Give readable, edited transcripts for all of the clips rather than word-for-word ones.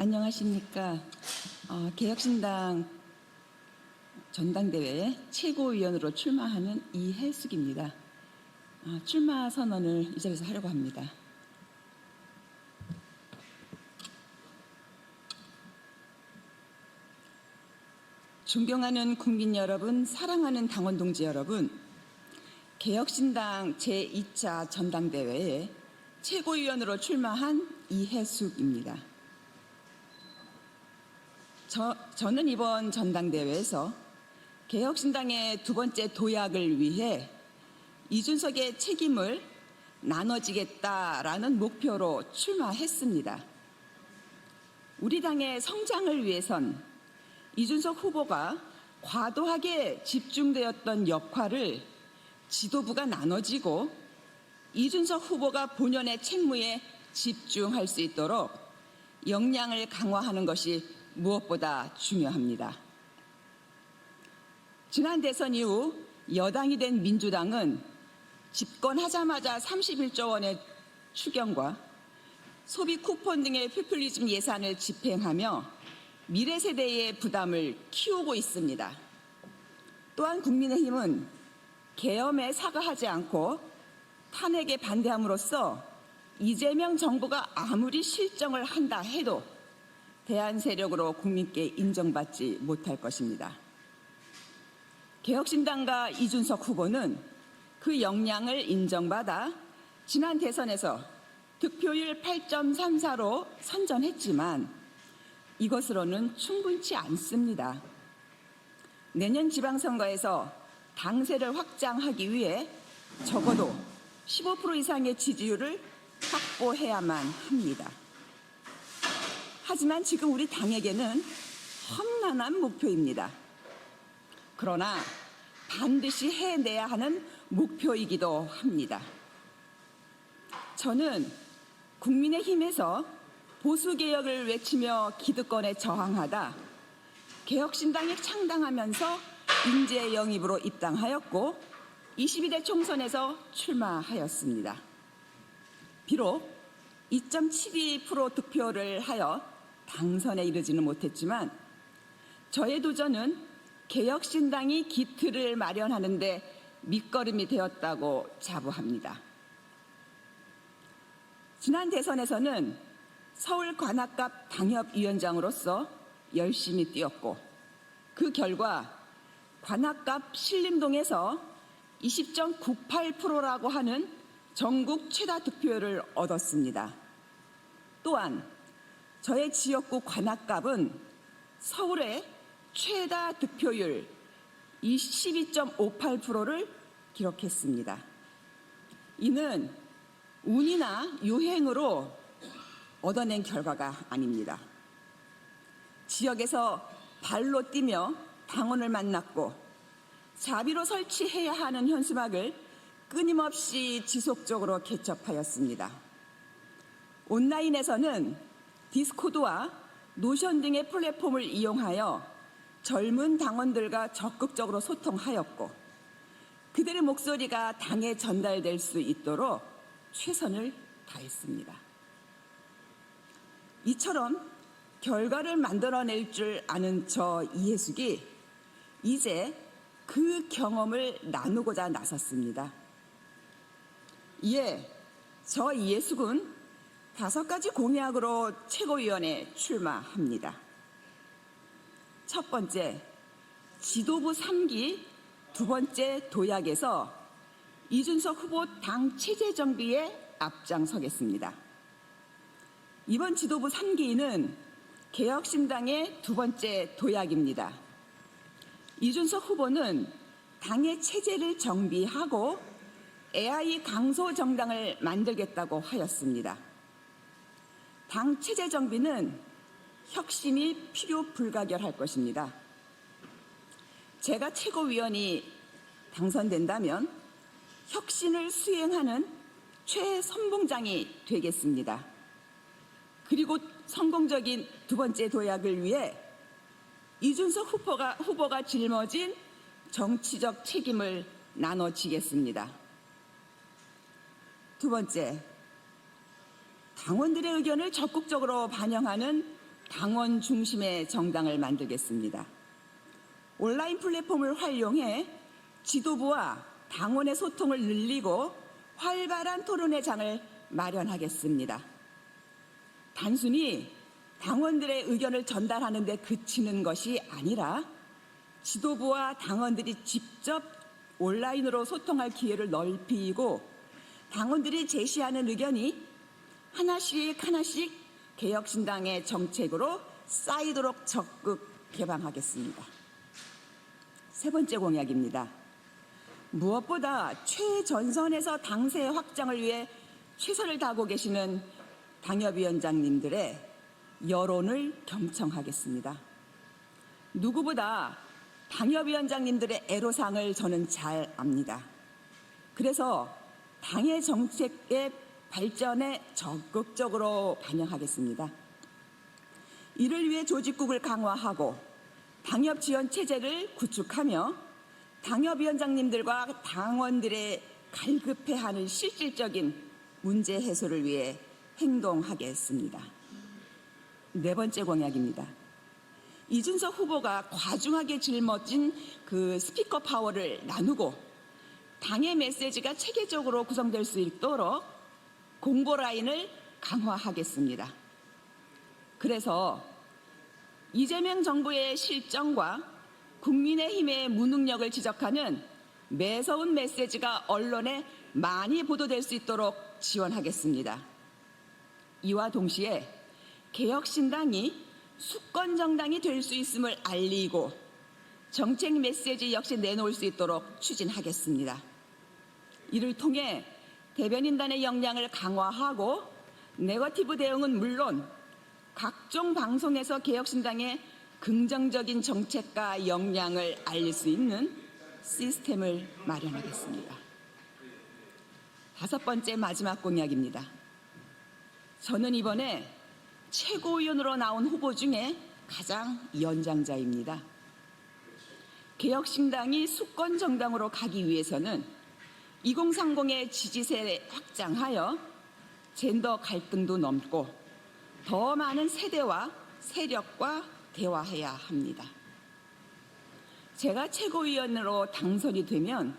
안녕하십니까. 개혁신당 전당대회에 최고위원으로 출마하는 이혜숙입니다. 출마 선언을 이 자리에서 하려고 합니다. 존경하는 국민 여러분, 사랑하는 당원 동지 여러분, 개혁신당 제2차 전당대회에 최고위원으로 출마한 이혜숙입니다. 저는 이번 전당대회에서 개혁신당의 두 번째 도약을 위해 이준석의 책임을 나눠지겠다라는 목표로 출마했습니다. 우리 당의 성장을 위해선 이준석 후보가 과도하게 집중되었던 역할을 지도부가 나눠지고 이준석 후보가 본연의 책무에 집중할 수 있도록 역량을 강화하는 것이 무엇보다 중요합니다. 지난 대선 이후 여당이 된 민주당은 집권하자마자 31조 원의 추경과 소비 쿠폰 등의 포퓰리즘 예산을 집행하며 미래 세대의 부담을 키우고 있습니다. 또한 국민의힘은 계엄에 사과하지 않고 탄핵에 반대함으로써 이재명 정부가 아무리 실정을 한다 해도 대안 세력으로 국민께 인정받지 못할 것입니다. 개혁신당과 이준석 후보는 그 역량을 인정받아 지난 대선에서 득표율 8.34로 선전했지만 이것으로는 충분치 않습니다. 내년 지방선거에서 당세를 확장하기 위해 적어도 15% 이상의 지지율을 확보해야만 합니다. 하지만 지금 우리 당에게는 험난한 목표입니다. 그러나 반드시 해내야 하는 목표이기도 합니다. 저는 국민의힘에서 보수개혁을 외치며 기득권에 저항하다 개혁신당이 창당하면서 인재 영입으로 입당하였고 22대 총선에서 출마하였습니다. 비록 2.72% 득표를 하여 당선에 이르지는 못했지만 저의 도전은 개혁신당이 기틀을 마련하는 데 밑거름이 되었다고 자부합니다. 지난 대선에서는 서울 관악갑 당협위원장으로서 열심히 뛰었고 그 결과 관악갑 신림동에서 20.98%라고 하는 전국 최다 득표율을 얻었습니다. 또한 저의 지역구 관악갑은 서울의 최다 득표율 22.58%를 기록했습니다. 이는 운이나 유행으로 얻어낸 결과가 아닙니다. 지역에서 발로 뛰며 당원을 만났고 자비로 설치해야 하는 현수막을 끊임없이 지속적으로 개첩하였습니다. 온라인에서는 디스코드와 노션 등의 플랫폼을 이용하여 젊은 당원들과 적극적으로 소통하였고 그들의 목소리가 당에 전달될 수 있도록 최선을 다했습니다. 이처럼 결과를 만들어낼 줄 아는 저 이혜숙이 이제 그 경험을 나누고자 나섰습니다. 이에 저 이혜숙은 5가지 공약으로 최고위원에 출마합니다. 첫 번째, 지도부 3기 두 번째 도약에서 이준석 후보 당 체제 정비에 앞장서겠습니다. 이번 지도부 3기는 개혁신당의 두 번째 도약입니다. 이준석 후보는 당의 체제를 정비하고 AI 강소 정당을 만들겠다고 하였습니다. 당 체제 정비는 혁신이 필요 불가결할 것입니다. 제가 최고위원이 당선된다면 혁신을 수행하는 최선봉장이 되겠습니다. 그리고 성공적인 두 번째 도약을 위해 이준석 후보가 짊어진 정치적 책임을 나눠지겠습니다. 두 번째, 당원들의 의견을 적극적으로 반영하는 당원 중심의 정당을 만들겠습니다. 온라인 플랫폼을 활용해 지도부와 당원의 소통을 늘리고 활발한 토론회 장을 마련하겠습니다. 단순히 당원들의 의견을 전달하는 데 그치는 것이 아니라 지도부와 당원들이 직접 온라인으로 소통할 기회를 넓히고 당원들이 제시하는 의견이 하나씩 개혁신당의 정책으로 쌓이도록 적극 개방하겠습니다. 세 번째 공약입니다. 무엇보다 최전선에서 당세 확장을 위해 최선을 다하고 계시는 당협위원장님들의 여론을 경청하겠습니다. 누구보다 당협위원장님들의 애로사항을 저는 잘 압니다. 그래서 당의 정책의 발전에 적극적으로 반영하겠습니다. 이를 위해 조직국을 강화하고 당협 지원 체제를 구축하며 당협위원장님들과 당원들의 갈급해하는 실질적인 문제 해소를 위해 행동하겠습니다. 네 번째 공약입니다. 이준석 후보가 과중하게 짊어진 그 스피커 파워를 나누고 당의 메시지가 체계적으로 구성될 수 있도록 공보 라인을 강화하겠습니다. 그래서 이재명 정부의 실정과 국민의힘의 무능력을 지적하는 매서운 메시지가 언론에 많이 보도될 수 있도록 지원하겠습니다. 이와 동시에 개혁신당이 수권정당이 될 수 있음을 알리고 정책 메시지 역시 내놓을 수 있도록 추진하겠습니다. 이를 통해 대변인단의 역량을 강화하고 네거티브 대응은 물론 각종 방송에서 개혁신당의 긍정적인 정책과 역량을 알릴 수 있는 시스템을 마련하겠습니다. 다섯 번째 마지막 공약입니다. 저는 이번에 최고위원으로 나온 후보 중에 가장 연장자입니다. 개혁신당이 수권정당으로 가기 위해서는 2030의 지지세를 확장하여 젠더 갈등도 넘고 더 많은 세대와 세력과 대화해야 합니다. 제가 최고위원으로 당선이 되면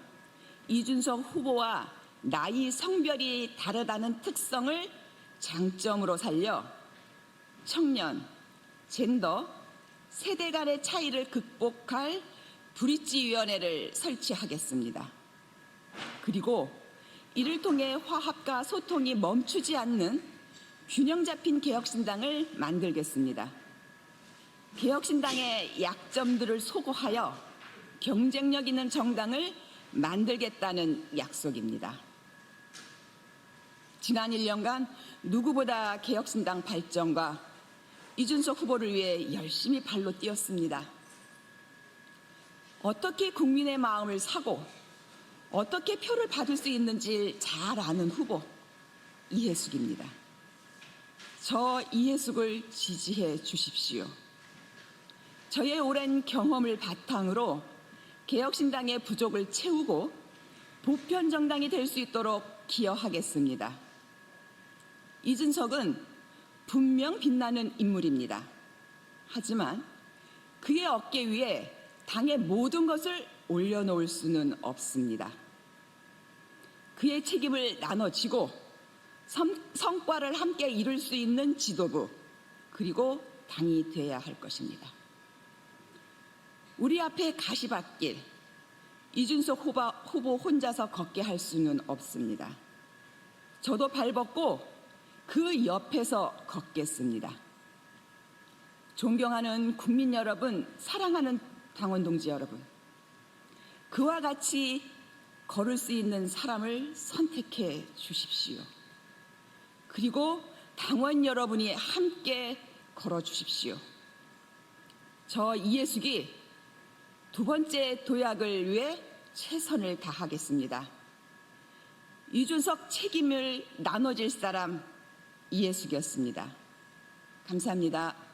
이준석 후보와 나이, 성별이 다르다는 특성을 장점으로 살려 청년, 젠더, 세대 간의 차이를 극복할 브릿지위원회를 설치하겠습니다. 그리고 이를 통해 화합과 소통이 멈추지 않는 균형 잡힌 개혁신당을 만들겠습니다. 개혁신당의 약점들을 소거하여 경쟁력 있는 정당을 만들겠다는 약속입니다. 지난 1년간 누구보다 개혁신당 발전과 이준석 후보를 위해 열심히 발로 뛰었습니다. 어떻게 국민의 마음을 사고 어떻게 표를 받을 수 있는지 잘 아는 후보 이해숙입니다. 저 이해숙을 지지해 주십시오. 저의 오랜 경험을 바탕으로 개혁신당의 부족을 채우고 보편정당이 될 수 있도록 기여하겠습니다. 이준석은 분명 빛나는 인물입니다. 하지만 그의 어깨 위에 당의 모든 것을 올려놓을 수는 없습니다. 그의 책임을 나눠지고 성과를 함께 이룰 수 있는 지도부 그리고 당이 되어야 할 것입니다. 우리 앞에 가시밭길 이준석 후보 혼자서 걷게 할 수는 없습니다. 저도 발벗고 그 옆에서 걷겠습니다. 존경하는 국민 여러분, 사랑하는 당원 동지 여러분, 그와 같이 걸을 수 있는 사람을 선택해 주십시오. 그리고 당원 여러분이 함께 걸어 주십시오. 저 이해숙이 두 번째 도약을 위해 최선을 다하겠습니다. 이준석 책임을 나눠질 사람 이해숙이었습니다. 감사합니다.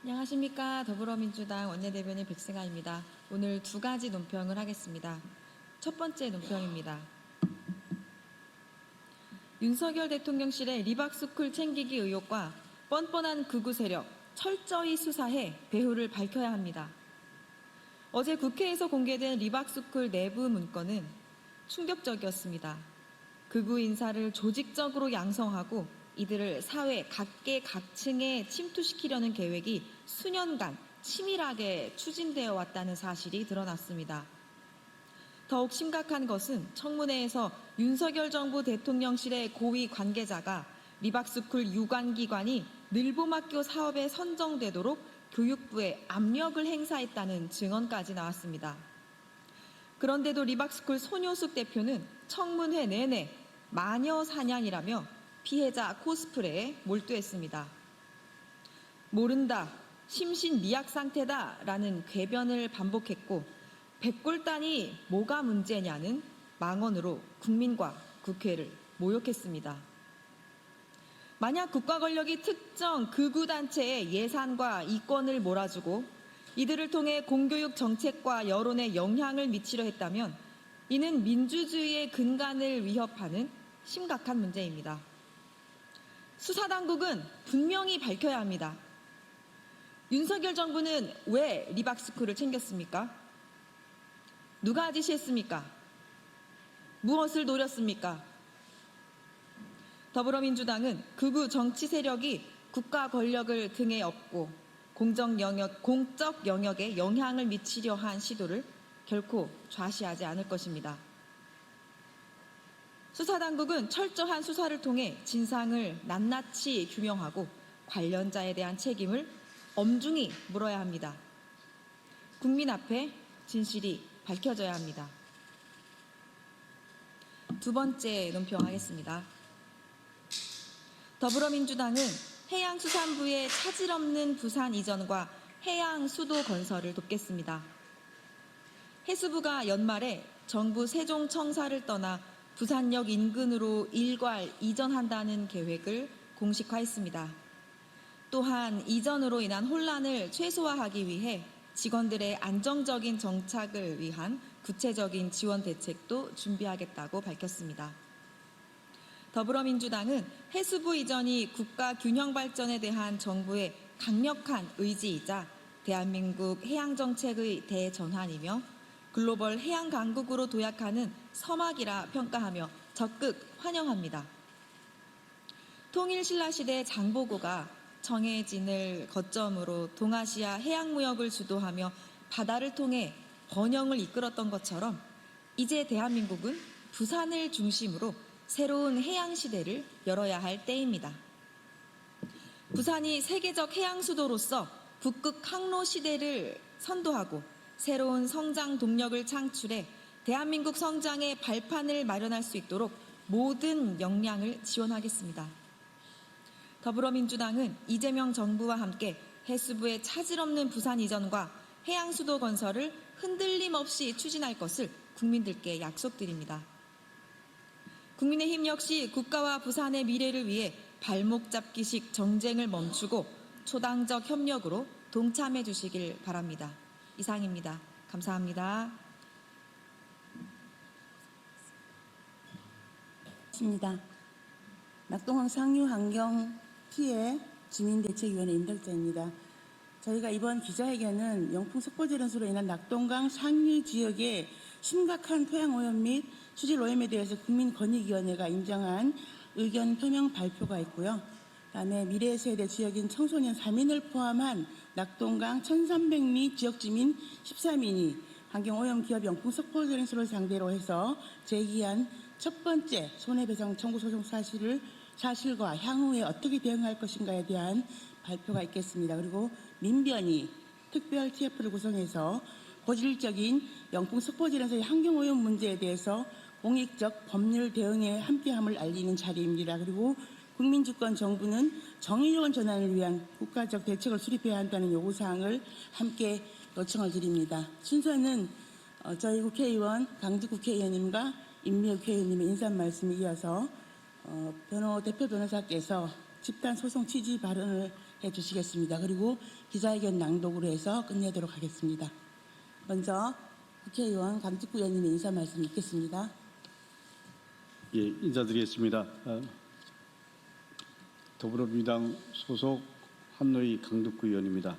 안녕하십니까. 더불어민주당 원내대변인 백승아입니다. 오늘 두 가지 논평을 하겠습니다. 첫 번째 논평입니다. 윤석열 대통령실의 리박스쿨 챙기기 의혹과 뻔뻔한 극우 세력 철저히 수사해 배후를 밝혀야 합니다. 어제 국회에서 공개된 리박스쿨 내부 문건은 충격적이었습니다. 극우 인사를 조직적으로 양성하고 이들을 사회 각계각층에 침투시키려는 계획이 수년간 치밀하게 추진되어 왔다는 사실이 드러났습니다. 더욱 심각한 것은 청문회에서 윤석열 정부 대통령실의 고위 관계자가 리박스쿨 유관기관이 늘봄학교 사업에 선정되도록 교육부에 압력을 행사했다는 증언까지 나왔습니다. 그런데도 리박스쿨 손효숙 대표는 청문회 내내 마녀 사냥이라며 피해자 코스프레에 몰두했습니다. 모른다, 심신미약 상태다라는 궤변을 반복했고 백골단이 뭐가 문제냐는 망언으로 국민과 국회를 모욕했습니다. 만약 국가 권력이 특정 극우 단체의 예산과 이권을 몰아주고 이들을 통해 공교육 정책과 여론에 영향을 미치려 했다면 이는 민주주의의 근간을 위협하는 심각한 문제입니다. 수사당국은 분명히 밝혀야 합니다. 윤석열 정부는 왜 리박스쿨을 챙겼습니까? 누가 지시했습니까? 무엇을 노렸습니까? 더불어민주당은 극우 정치 세력이 국가 권력을 등에 업고 공적 영역에 영향을 미치려 한 시도를 결코 좌시하지 않을 것입니다. 수사당국은 철저한 수사를 통해 진상을 낱낱이 규명하고 관련자에 대한 책임을 엄중히 물어야 합니다. 국민 앞에 진실이 밝혀져야 합니다. 두 번째 논평하겠습니다. 더불어민주당은 해양수산부의 차질 없는 부산 이전과 해양수도 건설을 돕겠습니다. 해수부가 연말에 정부 세종청사를 떠나 부산역 인근으로 일괄 이전한다는 계획을 공식화했습니다. 또한 이전으로 인한 혼란을 최소화하기 위해 직원들의 안정적인 정착을 위한 구체적인 지원 대책도 준비하겠다고 밝혔습니다. 더불어민주당은 해수부 이전이 국가 균형 발전에 대한 정부의 강력한 의지이자 대한민국 해양정책의 대전환이며 글로벌 해양 강국으로 도약하는 서막이라 평가하며 적극 환영합니다. 통일신라시대 장보고가 정해진을 거점으로 동아시아 해양무역을 주도하며 바다를 통해 번영을 이끌었던 것처럼 이제 대한민국은 부산을 중심으로 새로운 해양시대를 열어야 할 때입니다. 부산이 세계적 해양수도로서 북극 항로시대를 선도하고 새로운 성장 동력을 창출해 대한민국 성장의 발판을 마련할 수 있도록 모든 역량을 지원하겠습니다. 더불어민주당은 이재명 정부와 함께 해수부의 차질 없는 부산 이전과 해양수도 건설을 흔들림 없이 추진할 것을 국민들께 약속드립니다. 국민의힘 역시 국가와 부산의 미래를 위해 발목 잡기식 정쟁을 멈추고 초당적 협력으로 동참해 주시길 바랍니다. 이상입니다. 감사합니다. 낙동강 상류 환경 피해 주민대책위원회 임덕자입니다. 저희가 이번 기자회견은 영풍 석고재련소로 인한 낙동강 상류 지역의 심각한 토양오염 및 수질오염에 대해서 국민권익위원회가 인정한 의견 표명 발표가 있고요. 그다음에 미래세대 지역인 청소년 3인을 포함한 낙동강 1300리 지역주민 13인이 환경오염 기업 영풍 석고재련소를 상대로 해서 제기한 첫 번째 손해배상 청구 소송 사실과 향후에 어떻게 대응할 것인가에 대한 발표가 있겠습니다. 그리고 민변이 특별 TF를 구성해서 고질적인 영풍 석고재련소의 환경오염 문제에 대해서 공익적 법률 대응에 함께함을 알리는 자리입니다. 그리고 국민주권 정부는 정의로운 전환을 위한 국가적 대책을 수립해야 한다는 요구사항을 함께 요청을 드립니다. 순서는 저희 국회의원 강직 국회의원님과 임미혁 국회의원님의 인사 말씀에 이어서 대표 변호사께서 집단 소송 취지 발언을 주시겠습니다. 그리고 기자회견 낭독으로 해서 끝내도록 하겠습니다. 먼저 국회의원 강직구 의원님의 인사 말씀 읽겠습니다. 예, 인사드리겠습니다. 더불어민주당 소속 한노희 강덕구 의원입니다.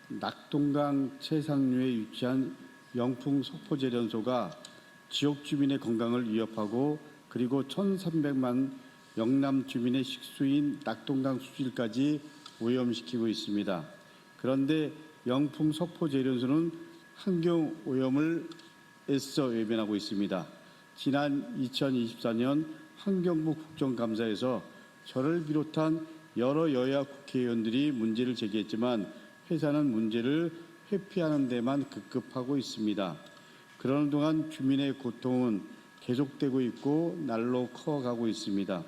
낙동강 최상류에 위치한 영풍 석포제련소가 지역 주민의 건강을 위협하고 그리고 1,300만 영남 주민의 식수인 낙동강 수질까지 오염시키고 있습니다. 그런데 영풍 석포제련소는 환경 오염을 애써 외면하고 있습니다. 지난 2024년 환경부 국정감사에서 저를 비롯한 여러 여야 국회의원들이 문제를 제기했지만 회사는 문제를 회피하는 데만 급급하고 있습니다. 그러는 동안 주민의 고통은 계속되고 있고 날로 커가고 있습니다.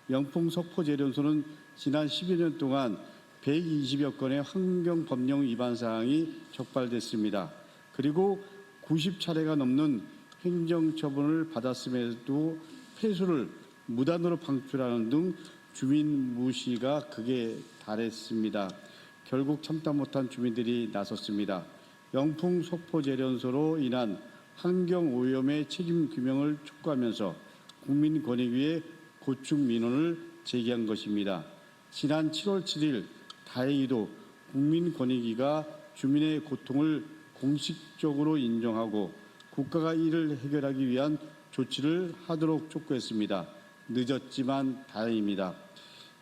영풍 석포제련소는 지난 10여 년 동안 120여 건의 환경법령 위반 사항이 적발됐습니다. 그리고 90차례가 넘는 행정처분을 받았음에도 폐수를 무단으로 방출하는 등 주민 무시가 극에 달했습니다. 결국 참다 못한 주민들이 나섰습니다. 영풍 석포제련소로 인한 환경오염의 책임 규명을 촉구하면서 국민권익위에 고충 민원을 제기한 것입니다. 지난 7월 7일 다행히도 국민권익위가 주민의 고통을 공식적으로 인정하고 국가가 이를 해결하기 위한 조치를 하도록 촉구했습니다. 늦었지만 다행입니다.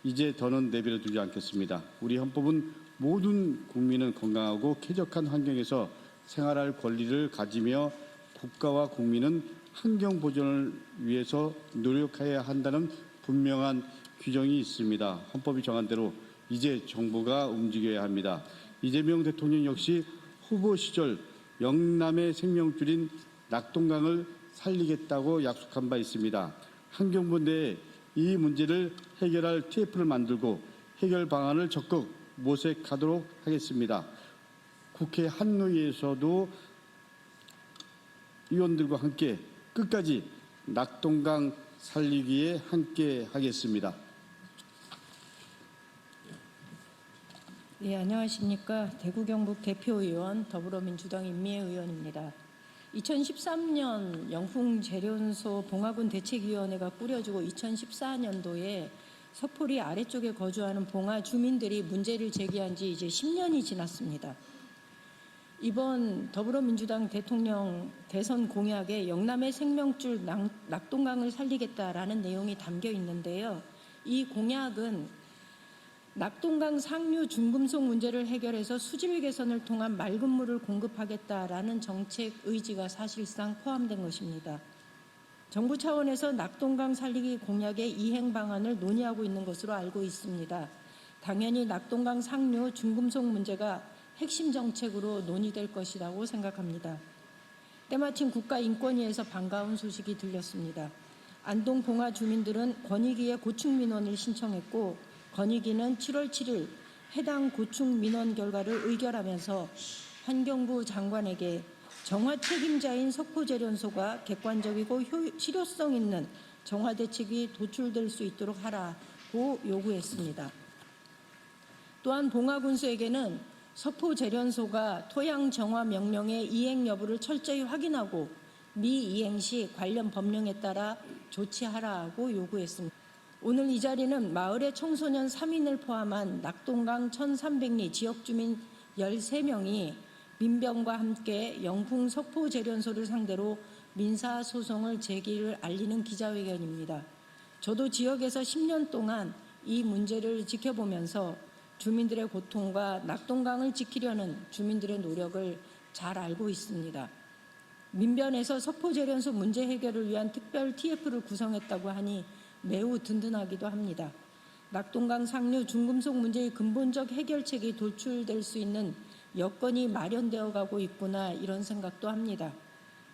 이제 더는 내버려 두지 않겠습니다. 우리 헌법은 모든 국민은 건강하고 쾌적한 환경에서 생활할 권리를 가지며 국가와 국민은 환경 보존을 위해서 노력해야 한다는 분명한 규정이 있습니다. 헌법이 정한 대로 이제 정부가 움직여야 합니다. 이재명 대통령 역시 후보 시절 영남의 생명줄인 낙동강을 살리겠다고 약속한 바 있습니다. 환경부 내에 이 문제를 해결할 TF를 만들고 해결 방안을 적극 모색하도록 하겠습니다. 국회 한노위에서도 의원들과 함께 끝까지 낙동강 살리기에 함께 하겠습니다. 네, 안녕하십니까. 대구 경북 대표의원 더불어민주당 임미애 의원입니다. 2013년 영풍제련소 봉화군 대책위원회가 꾸려지고 2014년도에 서포리 아래쪽에 거주하는 봉화 주민들이 문제를 제기한 지 이제 10년이 지났습니다. 이번 더불어민주당 대통령 대선 공약에 영남의 생명줄 낙동강을 살리겠다라는 내용이 담겨 있는데요. 이 공약은 낙동강 상류 중금속 문제를 해결해서 수질 개선을 통한 맑은 물을 공급하겠다라는 정책 의지가 사실상 포함된 것입니다. 정부 차원에서 낙동강 살리기 공약의 이행 방안을 논의하고 있는 것으로 알고 있습니다. 당연히 낙동강 상류 중금속 문제가 핵심 정책으로 논의될 것이라고 생각합니다. 때마침 국가인권위에서 반가운 소식이 들렸습니다. 안동 봉화 주민들은 권익위에 고충 민원을 신청했고 권익위는 7월 7일 해당 고충 민원 결과를 의결하면서 환경부 장관에게 정화 책임자인 석포제련소가 객관적이고 실효성 있는 정화 대책이 도출될 수 있도록 하라고 요구했습니다. 또한 봉화군수에게는 석포제련소가 토양 정화 명령의 이행 여부를 철저히 확인하고 미이행 시 관련 법령에 따라 조치하라고 요구했습니다. 오늘 이 자리는 마을의 청소년 3인을 포함한 낙동강 1300리 지역주민 13명이 민병과 함께 영풍 석포제련소를 상대로 민사소송을 제기를 알리는 기자회견입니다. 저도 지역에서 10년 동안 이 문제를 지켜보면서 주민들의 고통과 낙동강을 지키려는 주민들의 노력을 잘 알고 있습니다. 민변에서 석포제련소 문제 해결을 위한 특별 TF를 구성했다고 하니 매우 든든하기도 합니다. 낙동강 상류 중금속 문제의 근본적 해결책이 도출될 수 있는 여건이 마련되어 가고 있구나 이런 생각도 합니다.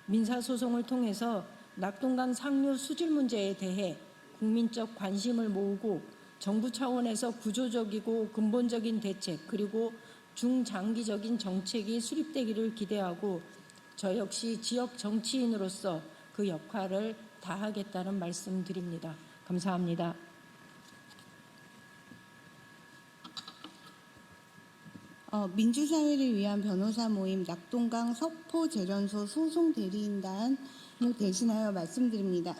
민사소송을 통해서 낙동강 상류 수질 문제에 대해 국민적 관심을 모으고 정부 차원에서 구조적이고 근본적인 대책 그리고 중장기적인 정책이 수립되기를 기대하고 저 역시 지역 정치인으로서 그 역할을 다하겠다는 말씀 드립니다. 감사합니다. 민주사회를 위한 변호사 모임 낙동강 석포재련소 소송 대리인단을 대신하여 말씀드립니다.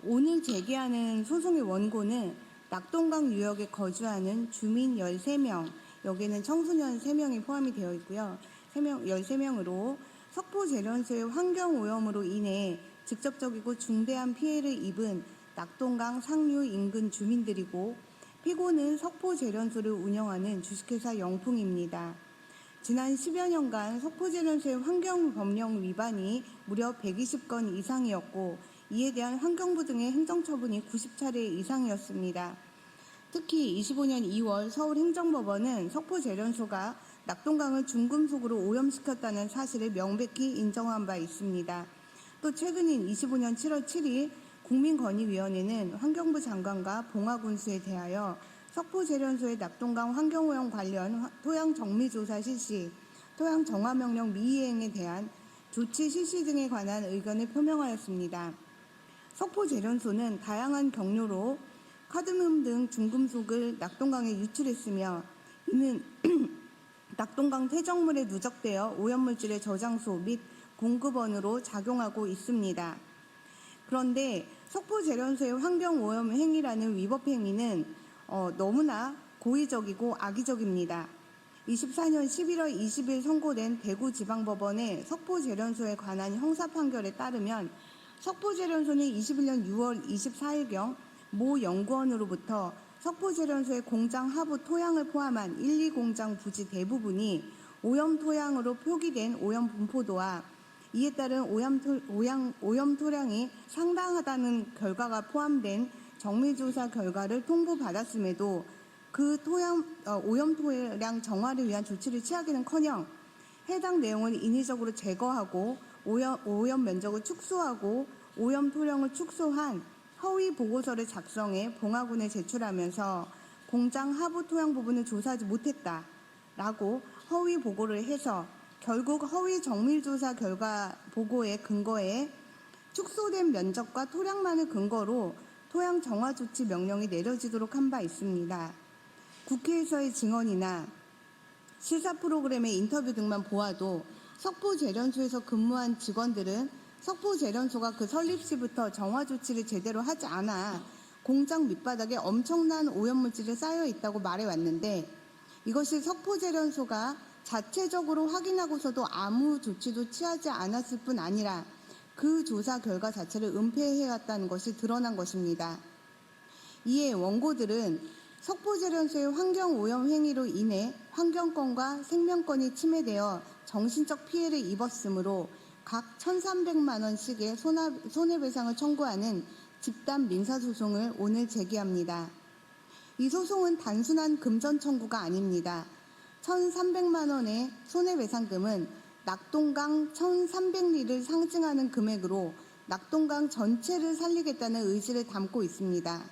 오늘 제기하는 소송의 원고는 낙동강 유역에 거주하는 주민 13명, 여기에는 청소년 3명이 포함이 되어 있고요. 13명으로 석포재련소의 환경오염으로 인해 직접적이고 중대한 피해를 입은 낙동강 상류 인근 주민들이고, 피고는 석포재련소를 운영하는 주식회사 영풍입니다. 지난 10여 년간 석포재련소의 환경법령 위반이 무려 120건 이상이었고, 이에 대한 환경부 등의 행정처분이 90차례 이상이었습니다. 특히 25년 2월 서울행정법원은 석포재련소가 낙동강을 중금속으로 오염시켰다는 사실을 명백히 인정한 바 있습니다. 또 최근인 25년 7월 7일 국민권익위원회는 환경부 장관과 봉화군수에 대하여 석포재련소의 낙동강 환경오염 관련 토양 정밀조사 실시, 토양 정화명령 미이행에 대한 조치 실시 등에 관한 의견을 표명하였습니다. 석포재련소는 다양한 경로로 카드뮴 등 중금속을 낙동강에 유출했으며, 이는 낙동강 퇴적물에 누적되어 오염물질의 저장소 및 공급원으로 작용하고 있습니다. 그런데 석포재련소의 환경오염 행위라는 위법 행위는 너무나 고의적이고 악의적입니다. 24년 11월 20일 선고된 대구지방법원의 석포재련소에 관한 형사판결에 따르면 석포재련소는 21년 6월 24일경 모 연구원으로부터 석포재련소의 공장 하부 토양을 포함한 1, 2공장 부지 대부분이 오염 토양으로 표기된 오염 분포도와 이에 따른 오염 토량이 상당하다는 결과가 포함된 정밀조사 결과를 통보받았음에도 그 오염 토량 정화를 위한 조치를 취하기는커녕 해당 내용을 인위적으로 제거하고 오염 면적을 축소하고 오염 토량을 축소한 허위 보고서를 작성해 봉화군에 제출하면서 공장 하부 토양 부분을 조사하지 못했다라고 허위 보고를 해서 결국 허위 정밀조사 결과 보고에 근거해 축소된 면적과 토량만을 근거로 토양 정화 조치 명령이 내려지도록 한 바 있습니다. 국회에서의 증언이나 실사 프로그램의 인터뷰 등만 보아도 석포재련소에서 근무한 직원들은 석포재련소가 그 설립 시부터 정화 조치를 제대로 하지 않아 공장 밑바닥에 엄청난 오염물질이 쌓여 있다고 말해왔는데, 이것이 석포재련소가 자체적으로 확인하고서도 아무 조치도 취하지 않았을 뿐 아니라 그 조사 결과 자체를 은폐해왔다는 것이 드러난 것입니다. 이에 원고들은 석포재련소의 환경오염 행위로 인해 환경권과 생명권이 침해되어 정신적 피해를 입었으므로 각 1,300만 원씩의 손해배상을 청구하는 집단 민사소송을 오늘 제기합니다. 이 소송은 단순한 금전 청구가 아닙니다. 1,300만 원의 손해배상금은 낙동강 1,300리를 상징하는 금액으로 낙동강 전체를 살리겠다는 의지를 담고 있습니다.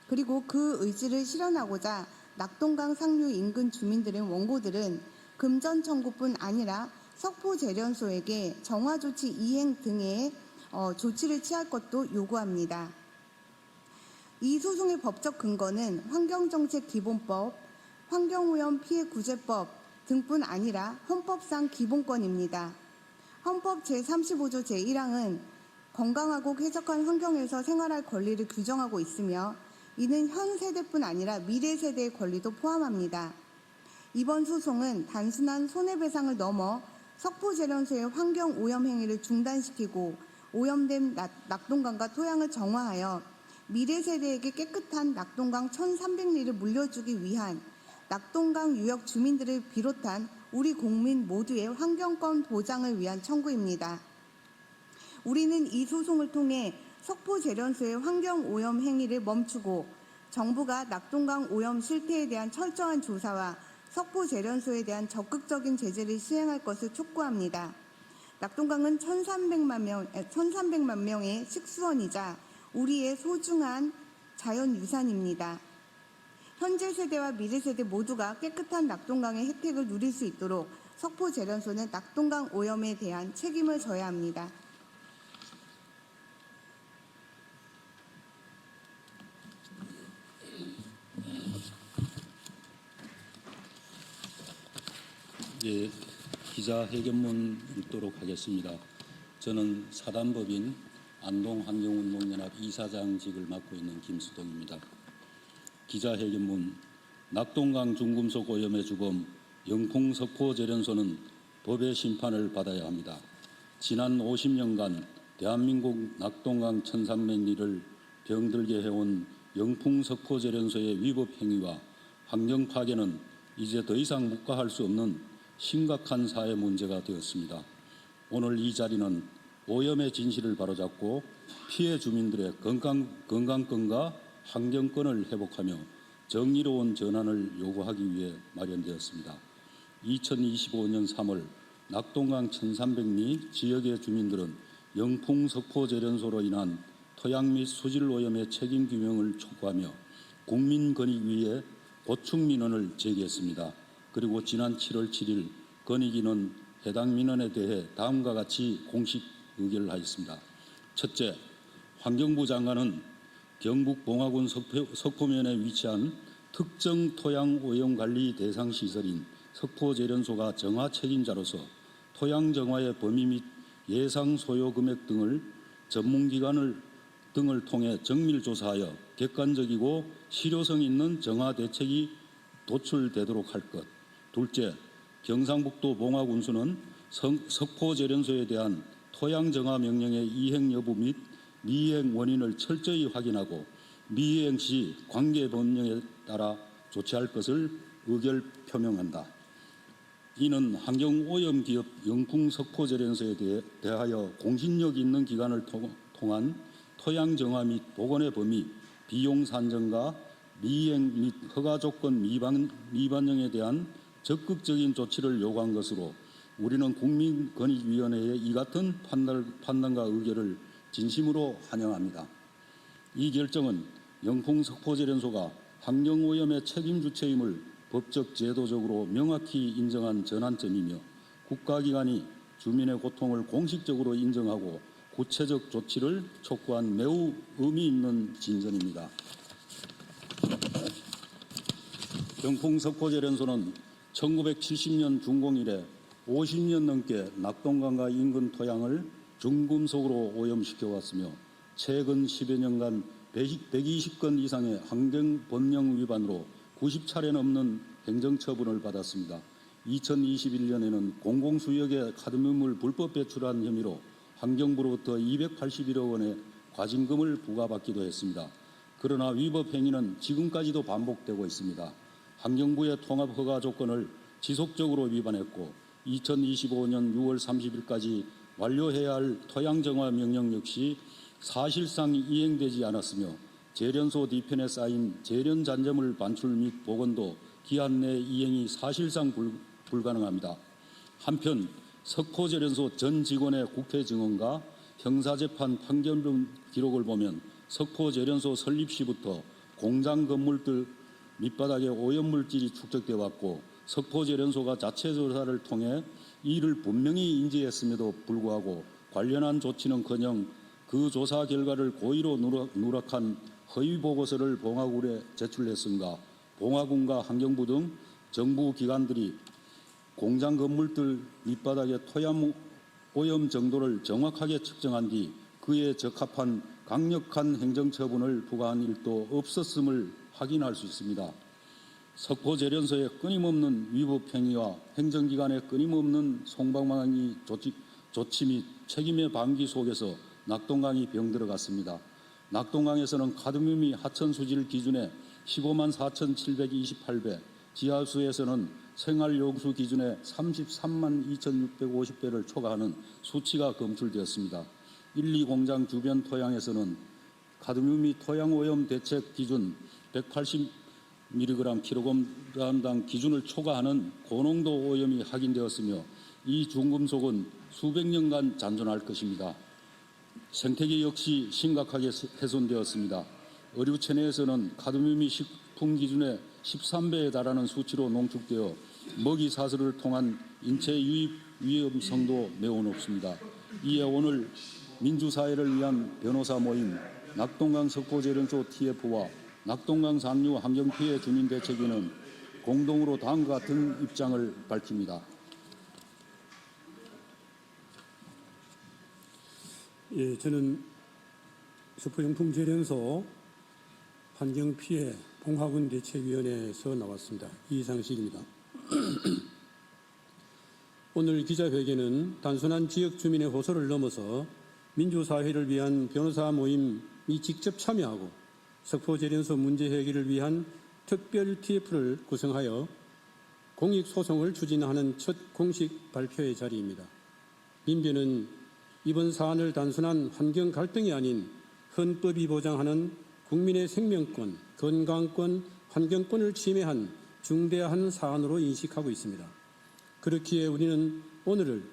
그리고 그 의지를 실현하고자 낙동강 상류 인근 주민들인 원고들은 금전 청구뿐 아니라 석포재련소에게 정화조치 이행 등의 조치를 취할 것도 요구합니다. 이 소송의 법적 근거는 환경정책기본법, 환경오염 피해구제법 등뿐 아니라 헌법상 기본권입니다. 헌법 제35조 제1항은 건강하고 쾌적한 환경에서 생활할 권리를 규정하고 있으며, 이는 현 세대뿐 아니라 미래 세대의 권리도 포함합니다. 이번 소송은 단순한 손해배상을 넘어 석포재련소의 환경오염 행위를 중단시키고 오염된 낙동강과 토양을 정화하여 미래 세대에게 깨끗한 낙동강 1,300리를 물려주기 위한 낙동강 유역 주민들을 비롯한 우리 국민 모두의 환경권 보장을 위한 청구입니다. 우리는 이 소송을 통해 석포재련소의 환경오염 행위를 멈추고 정부가 낙동강 오염 실태에 대한 철저한 조사와 석포재련소에 대한 적극적인 제재를 시행할 것을 촉구합니다. 낙동강은 1,300만 명의 식수원이자 우리의 소중한 자연유산입니다. 현재 세대와 미래 세대 모두가 깨끗한 낙동강의 혜택을 누릴 수 있도록 석포재련소는 낙동강 오염에 대한 책임을 져야 합니다. 예, 기자회견문 읽도록 하겠습니다. 저는 사단법인 안동환경운동연합 이사장직을 맡고 있는 김수동입니다. 기자회견문. 낙동강 중금속 오염의 주범 영풍석포제련소는 법의 심판을 받아야 합니다. 지난 50년간 대한민국 낙동강 1300리를 병들게 해온 영풍석포제련소의 위법 행위와 환경 파괴는 이제 더 이상 묵과할 수 없는 심각한 사회 문제가 되었습니다. 오늘 이 자리는 오염의 진실을 바로잡고 피해 주민들의 건강권과 환경권을 회복하며 정의로운 전환을 요구하기 위해 마련되었습니다. 2025년 3월 낙동강 1300리 지역의 주민들은 영풍석포제련소로 인한 토양 및 수질 오염의 책임 규명을 촉구하며 국민권익위에 고충 민원을 제기했습니다. 그리고 지난 7월 7일 권익위는 해당 민원에 대해 다음과 같이 공식 의결을 하였습니다. 첫째, 환경부 장관은 경북 봉화군 석포면에 위치한 특정 토양 오염 관리 대상 시설인 석포제련소가 정화 책임자로서 토양 정화의 범위 및 예상 소요 금액 등을 전문기관을 등을 통해 정밀 조사하여 객관적이고 실효성 있는 정화 대책이 도출되도록 할 것. 둘째, 경상북도 봉화군수는 석포제련소에 대한 토양 정화 명령의 이행 여부 및 미이행 원인을 철저히 확인하고 미이행 시 관계 법령에 따라 조치할 것을 의결 표명한다. 이는 환경오염 기업 영풍석포제련소에 대하여 공신력 있는 기관을 통한 토양 정화 및 복원의 범위, 비용 산정과 미이행 및 허가 조건 미반영에 대한 적극적인 조치를 요구한 것으로 우리는 국민권익위원회의 이 같은 판단과 의결을 진심으로 환영합니다. 이 결정은 영풍석포제련소가 환경오염의 책임 주체임을 법적 제도적으로 명확히 인정한 전환점이며 국가기관이 주민의 고통을 공식적으로 인정하고 구체적 조치를 촉구한 매우 의미 있는 진전입니다. 영풍석포제련소는 1970년 준공 이래 50년 넘게 낙동강과 인근 토양을 중금속으로 오염시켜 왔으며 최근 10여 년간 120건 이상의 환경법령 위반으로 90차례 넘는 행정처분을 받았습니다. 2021년에는 공공수역에 카드뮴을 불법 배출한 혐의로 환경부로부터 281억 원의 과징금을 부과받기도 했습니다. 그러나 위법 행위는 지금까지도 반복되고 있습니다. 환경부의 통합 허가 조건을 지속적으로 위반했고 2025년 6월 30일까지 완료해야 할 토양정화 명령 역시 사실상 이행되지 않았으며 제련소 뒤편에 쌓인 제련 잔재물 반출 및 복원도 기한 내 이행이 사실상 불가능합니다. 한편 석포제련소 전 직원의 국회 증언과 형사재판 판결문 기록을 보면 석포제련소 설립 시부터 공장 건물들 밑바닥에 오염물질이 축적되어 왔고 석포제련소가 자체 조사를 통해 이를 분명히 인지했음에도 불구하고 관련한 조치는커녕 그 조사 결과를 고의로 누락한 허위 보고서를 봉화군에 제출했음과 봉화군과 환경부 등 정부 기관들이 공장 건물들 밑바닥의 토양 오염 정도를 정확하게 측정한 뒤 그에 적합한 강력한 행정처분을 부과한 일도 없었음을 확인할 수 있습니다. 석포제련소의 끊임없는 위법 행위와 행정기관의 끊임없는 솜방망이 조치 및 책임의 방기 속에서 낙동강이 병들어갔습니다. 낙동강에서는 카드뮴이 하천수질 기준의 15만 4,728배, 지하수에서는 생활용수 기준의 33만 2,650배를 초과하는 수치가 검출되었습니다. 1, 2 공장 주변 토양에서는 카드뮴이 토양오염 대책 기준 180mg kg당 기준을 초과하는 고농도 오염이 확인되었으며 이 중금속은 수백 년간 잔존할 것입니다. 생태계 역시 심각하게 훼손되었습니다. 의료체내에서는 카드뮴이 식품 기준의 13배에 달하는 수치로 농축되어 먹이 사슬을 통한 인체 유입 위험성도 매우 높습니다. 이에 오늘 민주사회를 위한 변호사 모임 낙동강 석포제련소 TF와 낙동강 상류 환경피해 주민대책위는 공동으로 다음과 같은 입장을 밝힙니다. 예, 저는 석포용품재련소 환경피해 봉화군 대책위원회에서 나왔습니다. 이상식입니다. 오늘 기자회견은 단순한 지역 주민의 호소를 넘어서 민주사회를 위한 변호사 모임이 직접 참여하고 석포재련소 문제 해결을 위한 특별 TF를 구성하여 공익소송을 추진하는 첫 공식 발표의 자리입니다. 민변은 이번 사안을 단순한 환경 갈등이 아닌 헌법이 보장하는 국민의 생명권, 건강권, 환경권을 침해한 중대한 사안으로 인식하고 있습니다. 그렇기에 우리는 오늘을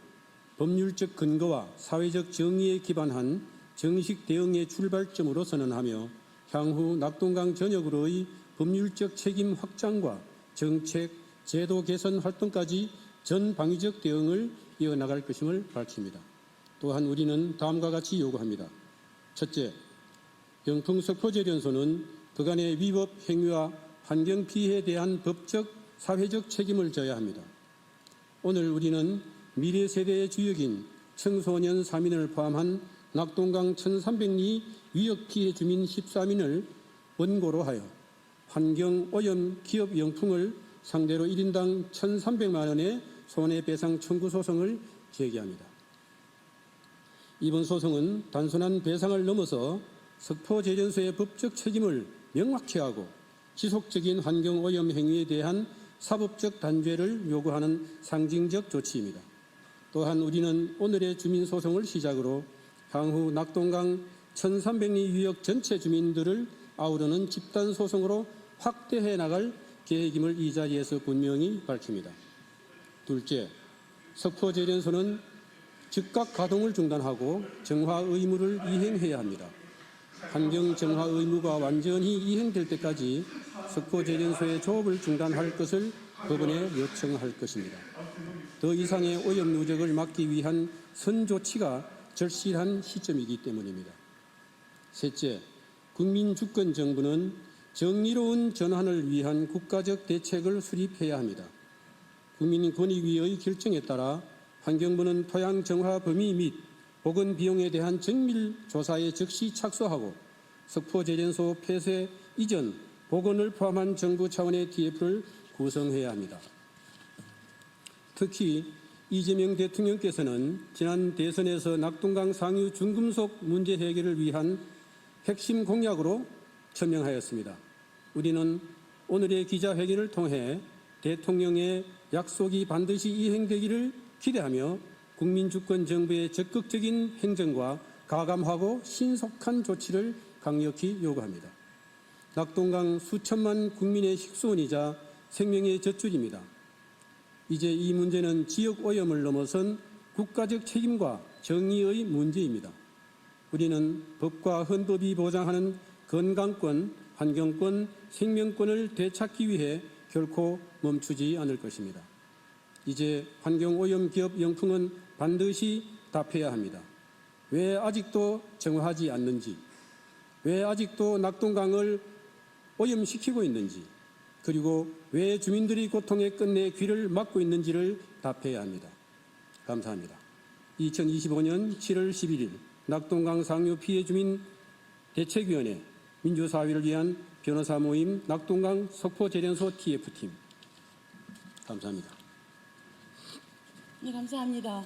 법률적 근거와 사회적 정의에 기반한 정식 대응의 출발점으로 선언하며 향후 낙동강 전역으로의 법률적 책임 확장과 정책, 제도 개선 활동까지 전방위적 대응을 이어나갈 것임을 밝힙니다. 또한 우리는 다음과 같이 요구합니다. 첫째, 영풍 석포재련소는 그간의 위법 행위와 환경 피해에 대한 법적, 사회적 책임을 져야 합니다. 오늘 우리는 미래 세대의 주역인 청소년 3인을 포함한 낙동강 1300리 위역 피해 주민 13인을 원고로 하여 환경 오염 기업 영풍을 상대로 1인당 1,300만 원의 손해배상 청구 소송을 제기합니다. 이번 소송은 단순한 배상을 넘어서 석포재련소의 법적 책임을 명확히 하고 지속적인 환경 오염 행위에 대한 사법적 단죄를 요구하는 상징적 조치입니다. 또한 우리는 오늘의 주민소송을 시작으로 향후 낙동강 1300리 유역 전체 주민들을 아우르는 집단소송으로 확대해 나갈 계획임을 이 자리에서 분명히 밝힙니다. 둘째, 석포재련소는 즉각 가동을 중단하고 정화 의무를 이행해야 합니다. 환경 정화 의무가 완전히 이행될 때까지 석포재련소의 조업을 중단할 것을 법원에 요청할 것입니다. 더 이상의 오염 누적을 막기 위한 선조치가 절실한 시점이기 때문입니다. 셋째, 국민주권정부는 정의로운 전환을 위한 국가적 대책을 수립해야 합니다. 국민권익위의 결정에 따라 환경부는 토양 정화 범위 및 복원 비용에 대한 정밀 조사에 즉시 착수하고 석포재련소 폐쇄 이전 복원을 포함한 정부 차원의 TF를 구성해야 합니다. 특히 이재명 대통령께서는 지난 대선에서 낙동강 상류 중금속 문제 해결을 위한 핵심 공약으로 천명하였습니다. 우리는 오늘의 기자회견을 통해 대통령의 약속이 반드시 이행되기를 기대하며 국민주권 정부의 적극적인 행정과 가감하고 신속한 조치를 강력히 요구합니다. 낙동강 수천만 국민의 식수원이자 생명의 젖줄입니다. 이제 이 문제는 지역 오염을 넘어선 국가적 책임과 정의의 문제입니다. 우리는 법과 헌법이 보장하는 건강권, 환경권, 생명권을 되찾기 위해 결코 멈추지 않을 것입니다. 이제 환경오염 기업 영풍은 반드시 답해야 합니다. 왜 아직도 정화하지 않는지, 왜 아직도 낙동강을 오염시키고 있는지, 그리고 왜 주민들이 고통에 끝내 귀를 막고 있는지를 답해야 합니다. 감사합니다. 2025년 7월 11일 낙동강 상류 피해 주민 대책위원회 민주사회를 위한 변호사 모임 낙동강 석포재련소 TF팀. 감사합니다. 네, 감사합니다.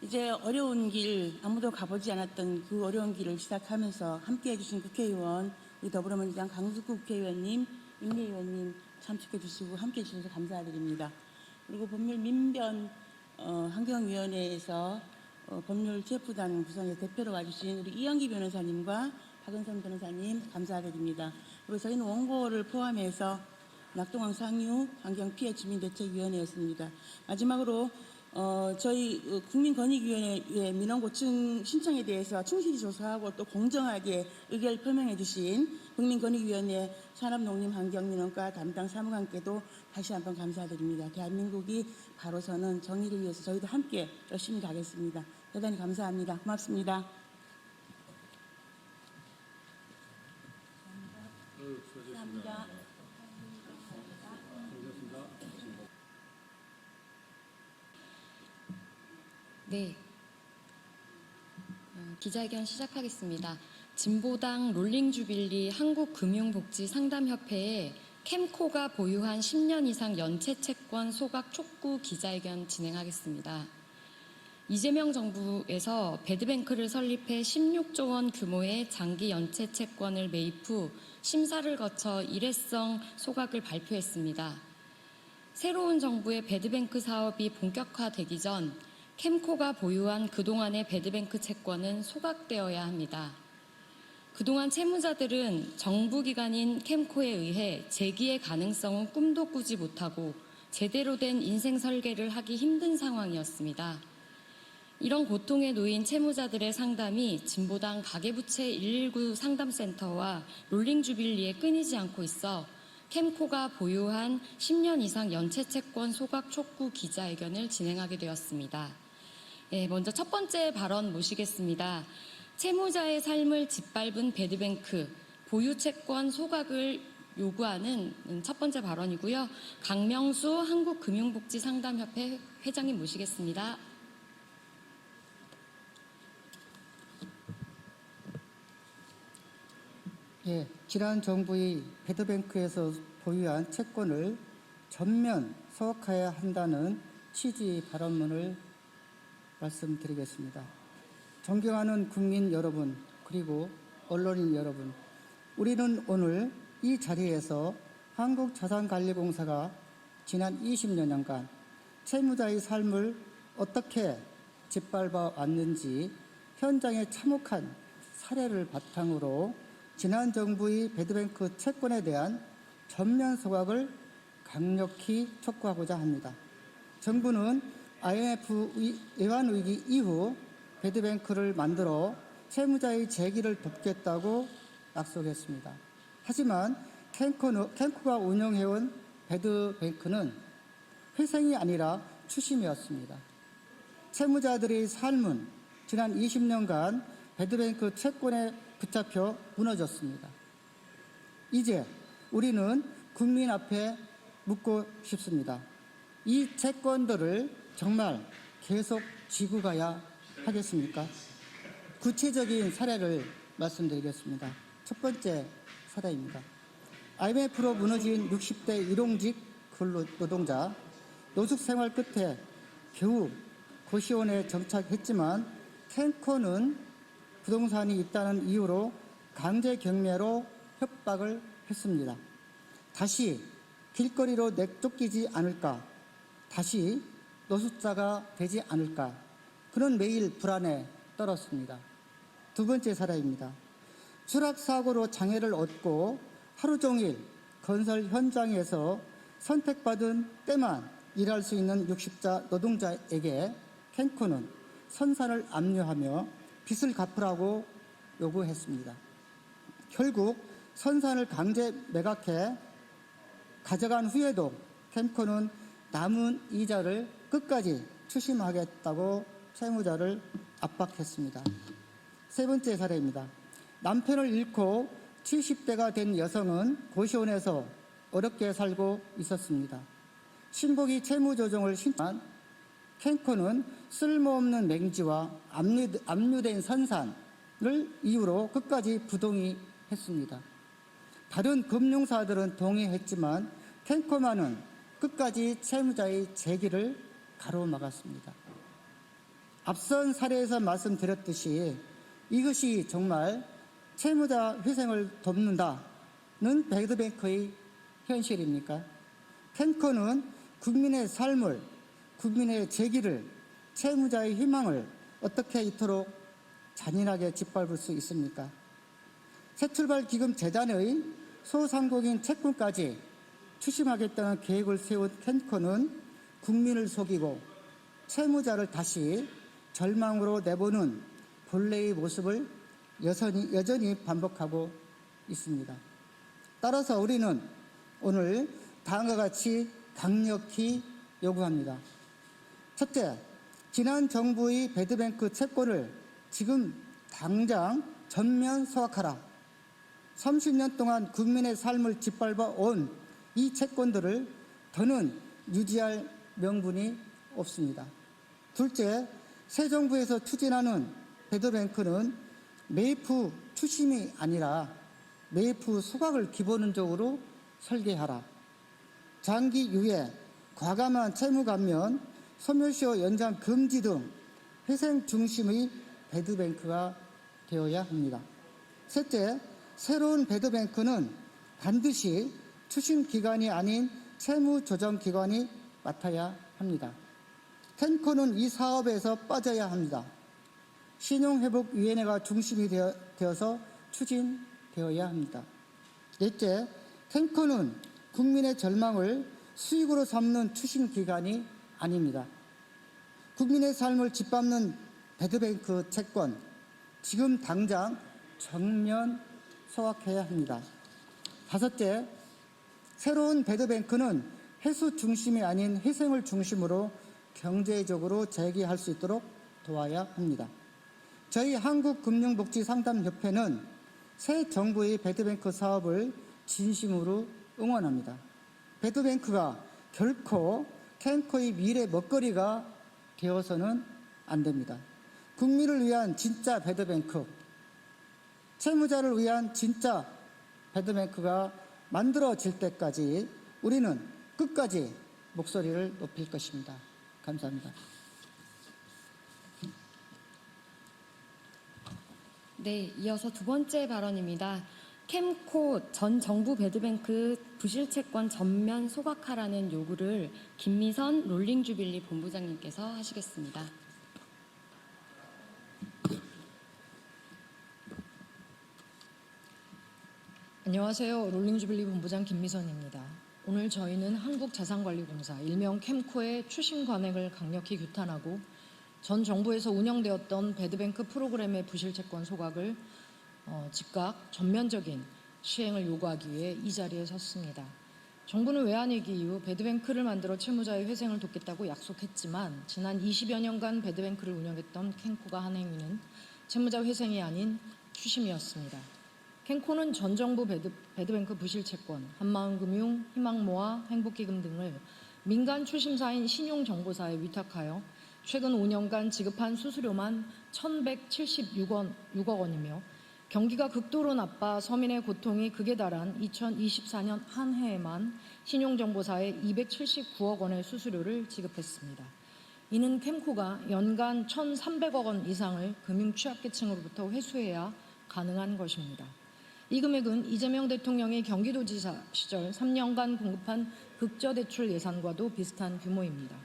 이제 어려운 길, 아무도 가보지 않았던 그 어려운 길을 시작하면서 함께해 주신 국회의원, 우리 더불어민주당 강숙구 국회의원님, 임미의원님 참석해 주시고 함께해 주셔서 감사드립니다. 그리고 법률 민변 환경위원회에서 법률 TF단 구성의 대표로 와주신 우리 이영기 변호사님과 박은선 변호사님 감사드립니다. 그리고 저희는 원고를 포함해서 낙동강 상류 환경피해 주민대책위원회였습니다. 마지막으로 저희 국민권익위원회 민원 고충 신청에 대해서 충실히 조사하고 또 공정하게 의견을 표명해 주신 국민권익위원회 산업농림환경민원과 담당 사무관께도 다시 한번 감사드립니다. 대한민국이 바로 서는 정의를 위해서 저희도 함께 열심히 가겠습니다. 대단히 감사합니다. 고맙습니다. 감사합니다. 네. 기자회견 시작하겠습니다. 진보당 롤링주빌리 한국금융복지상담협회에 캠코가 보유한 10년 이상 연체 채권 소각 촉구 기자회견 진행하겠습니다. 이재명 정부에서 배드뱅크를 설립해 16조 원 규모의 장기 연체 채권을 매입 후 심사를 거쳐 일회성 소각을 발표했습니다. 새로운 정부의 배드뱅크 사업이 본격화되기 전 캠코가 보유한 그동안의 배드뱅크 채권은 소각되어야 합니다. 그동안 채무자들은 정부기관인 캠코에 의해 재기의 가능성은 꿈도 꾸지 못하고 제대로 된 인생 설계를 하기 힘든 상황이었습니다. 이런 고통에 놓인 채무자들의 상담이 진보당 가계부채 119 상담센터와 롤링주빌리에 끊이지 않고 있어 캠코가 보유한 10년 이상 연체채권 소각 촉구 기자회견을 진행하게 되었습니다. 먼저 첫 번째 발언 모시겠습니다. 채무자의 삶을 짓밟은 배드뱅크, 보유채권 소각을 요구하는 첫 번째 발언이고요. 강명수 한국금융복지상담협회 회장님 모시겠습니다. 예, 지난 정부의 배드뱅크에서 보유한 채권을 전면 소각해야 한다는 취지의 발언문을 말씀드리겠습니다. 존경하는 국민 여러분, 그리고 언론인 여러분, 우리는 오늘 이 자리에서 한국자산관리공사가 지난 20여년간 채무자의 삶을 어떻게 짓밟아 왔는지 현장의 참혹한 사례를 바탕으로 지난 정부의 배드뱅크 채권에 대한 전면 소각을 강력히 촉구하고자 합니다. 정부는 IMF 외환위기 이후 배드뱅크를 만들어 채무자의 재기를 돕겠다고 약속했습니다. 하지만 캠코가 운영해온 배드뱅크는 회생이 아니라 추심이었습니다. 채무자들의 삶은 지난 20년간 배드뱅크 채권에 붙잡혀 무너졌습니다. 이제 우리는 국민 앞에 묻고 싶습니다. 이 채권들을 정말 계속 쥐고 가야 하겠습니까? 구체적인 사례를 말씀드리겠습니다. 첫 번째 사례입니다. IMF로 무너진 60대 일용직 근로노동자, 노숙 생활 끝에 겨우 고시원에 정착했지만 캠코는 부동산이 있다는 이유로 강제 경매로 협박을 했습니다. 다시 길거리로 내쫓기지 않을까, 다시 노숙자가 되지 않을까, 그런 매일 불안에 떨었습니다. 두 번째 사례입니다. 추락사고로 장애를 얻고 하루 종일 건설 현장에서 선택받은 때만 일할 수 있는 60자 노동자에게 캠코는 선산을 압류하며 빚을 갚으라고 요구했습니다. 결국 선산을 강제 매각해 가져간 후에도 캠코는 남은 이자를 끝까지 추심하겠다고 채무자를 압박했습니다. 세 번째 사례입니다. 남편을 잃고 70대가 된 여성은 고시원에서 어렵게 살고 있었습니다. 신복이 채무조정을 신청한 캠코는 쓸모없는 맹지와 압류된 선산을 이유로 끝까지 부동의했습니다. 다른 금융사들은 동의했지만 캠코만은 끝까지 채무자의 재기를 가로막았습니다. 앞선 사례에서 말씀드렸듯이 이것이 정말 채무자 회생을 돕는다는 배드뱅크의 현실입니까? 캠코는 국민의 삶을, 국민의 재기를, 채무자의 희망을 어떻게 이토록 잔인하게 짓밟을 수 있습니까? 새출발기금 재단의 소상공인 채권까지 추심하겠다는 계획을 세운 캠코는 국민을 속이고 채무자를 다시 절망으로 내보는 본래의 모습을 여전히 반복하고 있습니다. 따라서 우리는 오늘 다음과 같이 강력히 요구합니다. 첫째, 지난 정부의 배드뱅크 채권을 지금 당장 전면 소각하라. 30년 동안 국민의 삶을 짓밟아 온 이 채권들을 더는 유지할 명분이 없습니다. 둘째, 새 정부에서 추진하는 배드뱅크는 매입 추심이 아니라 매입 소각을 기본적으로 설계하라. 장기 유예, 과감한 채무 감면, 소멸시효 연장 금지 등 회생 중심의 배드뱅크가 되어야 합니다. 셋째, 새로운 배드뱅크는 반드시 추심 기관이 아닌 채무 조정 기관이 맡아야 합니다. 캔코는 이 사업에서 빠져야 합니다. 신용회복위원회가 중심이 되어서 추진되어야 합니다. 넷째, 캔코는 국민의 절망을 수익으로 삼는 추심 기관이 아닙니다. 국민의 삶을 짓밟는 배드뱅크 채권, 지금 당장 전면 소각해야 합니다. 다섯째, 새로운 배드뱅크는 회수 중심이 아닌 회생을 중심으로 경제적으로 재기할 수 있도록 도와야 합니다. 저희 한국금융복지상담협회는 새 정부의 배드뱅크 사업을 진심으로 응원합니다. 배드뱅크가 결코 캔코의 미래 먹거리가 되어서는 안 됩니다. 국민을 위한 진짜 배드뱅크, 채무자를 위한 진짜 배드뱅크가 만들어질 때까지 우리는 끝까지 목소리를 높일 것입니다. 감사합니다. 네, 이어서 두 번째 발언입니다. 캠코 전 정부 배드뱅크 부실채권 전면 소각하라는 요구를 김미선 롤링주빌리 본부장님께서 하시겠습니다. 안녕하세요. 롤링주빌리 본부장 김미선입니다. 오늘 저희는 한국자산관리공사 일명 캠코의 추심 관행을 강력히 규탄하고 전 정부에서 운영되었던 배드뱅크 프로그램의 부실채권 소각을 즉각 전면적인 시행을 요구하기 위해 이 자리에 섰습니다. 정부는 외환위기 이후 배드뱅크를 만들어 채무자의 회생을 돕겠다고 약속했지만 지난 20여 년간 배드뱅크를 운영했던 캔코가 한 행위는 채무자 회생이 아닌 추심이었습니다. 캔코는 전 정부 배드뱅크 부실채권, 한마음금융, 희망모아, 행복기금 등을 민간 추심사인 신용정보사에 위탁하여 최근 5년간 지급한 수수료만 1,176억 원이며 경기가 극도로 나빠 서민의 고통이 극에 달한 2024년 한 해에만 신용정보사에 279억 원의 수수료를 지급했습니다. 이는 캠코가 연간 1,300억 원 이상을 금융 취약계층으로부터 회수해야 가능한 것입니다. 이 금액은 이재명 대통령이 경기도지사 시절 3년간 공급한 극저대출 예산과도 비슷한 규모입니다.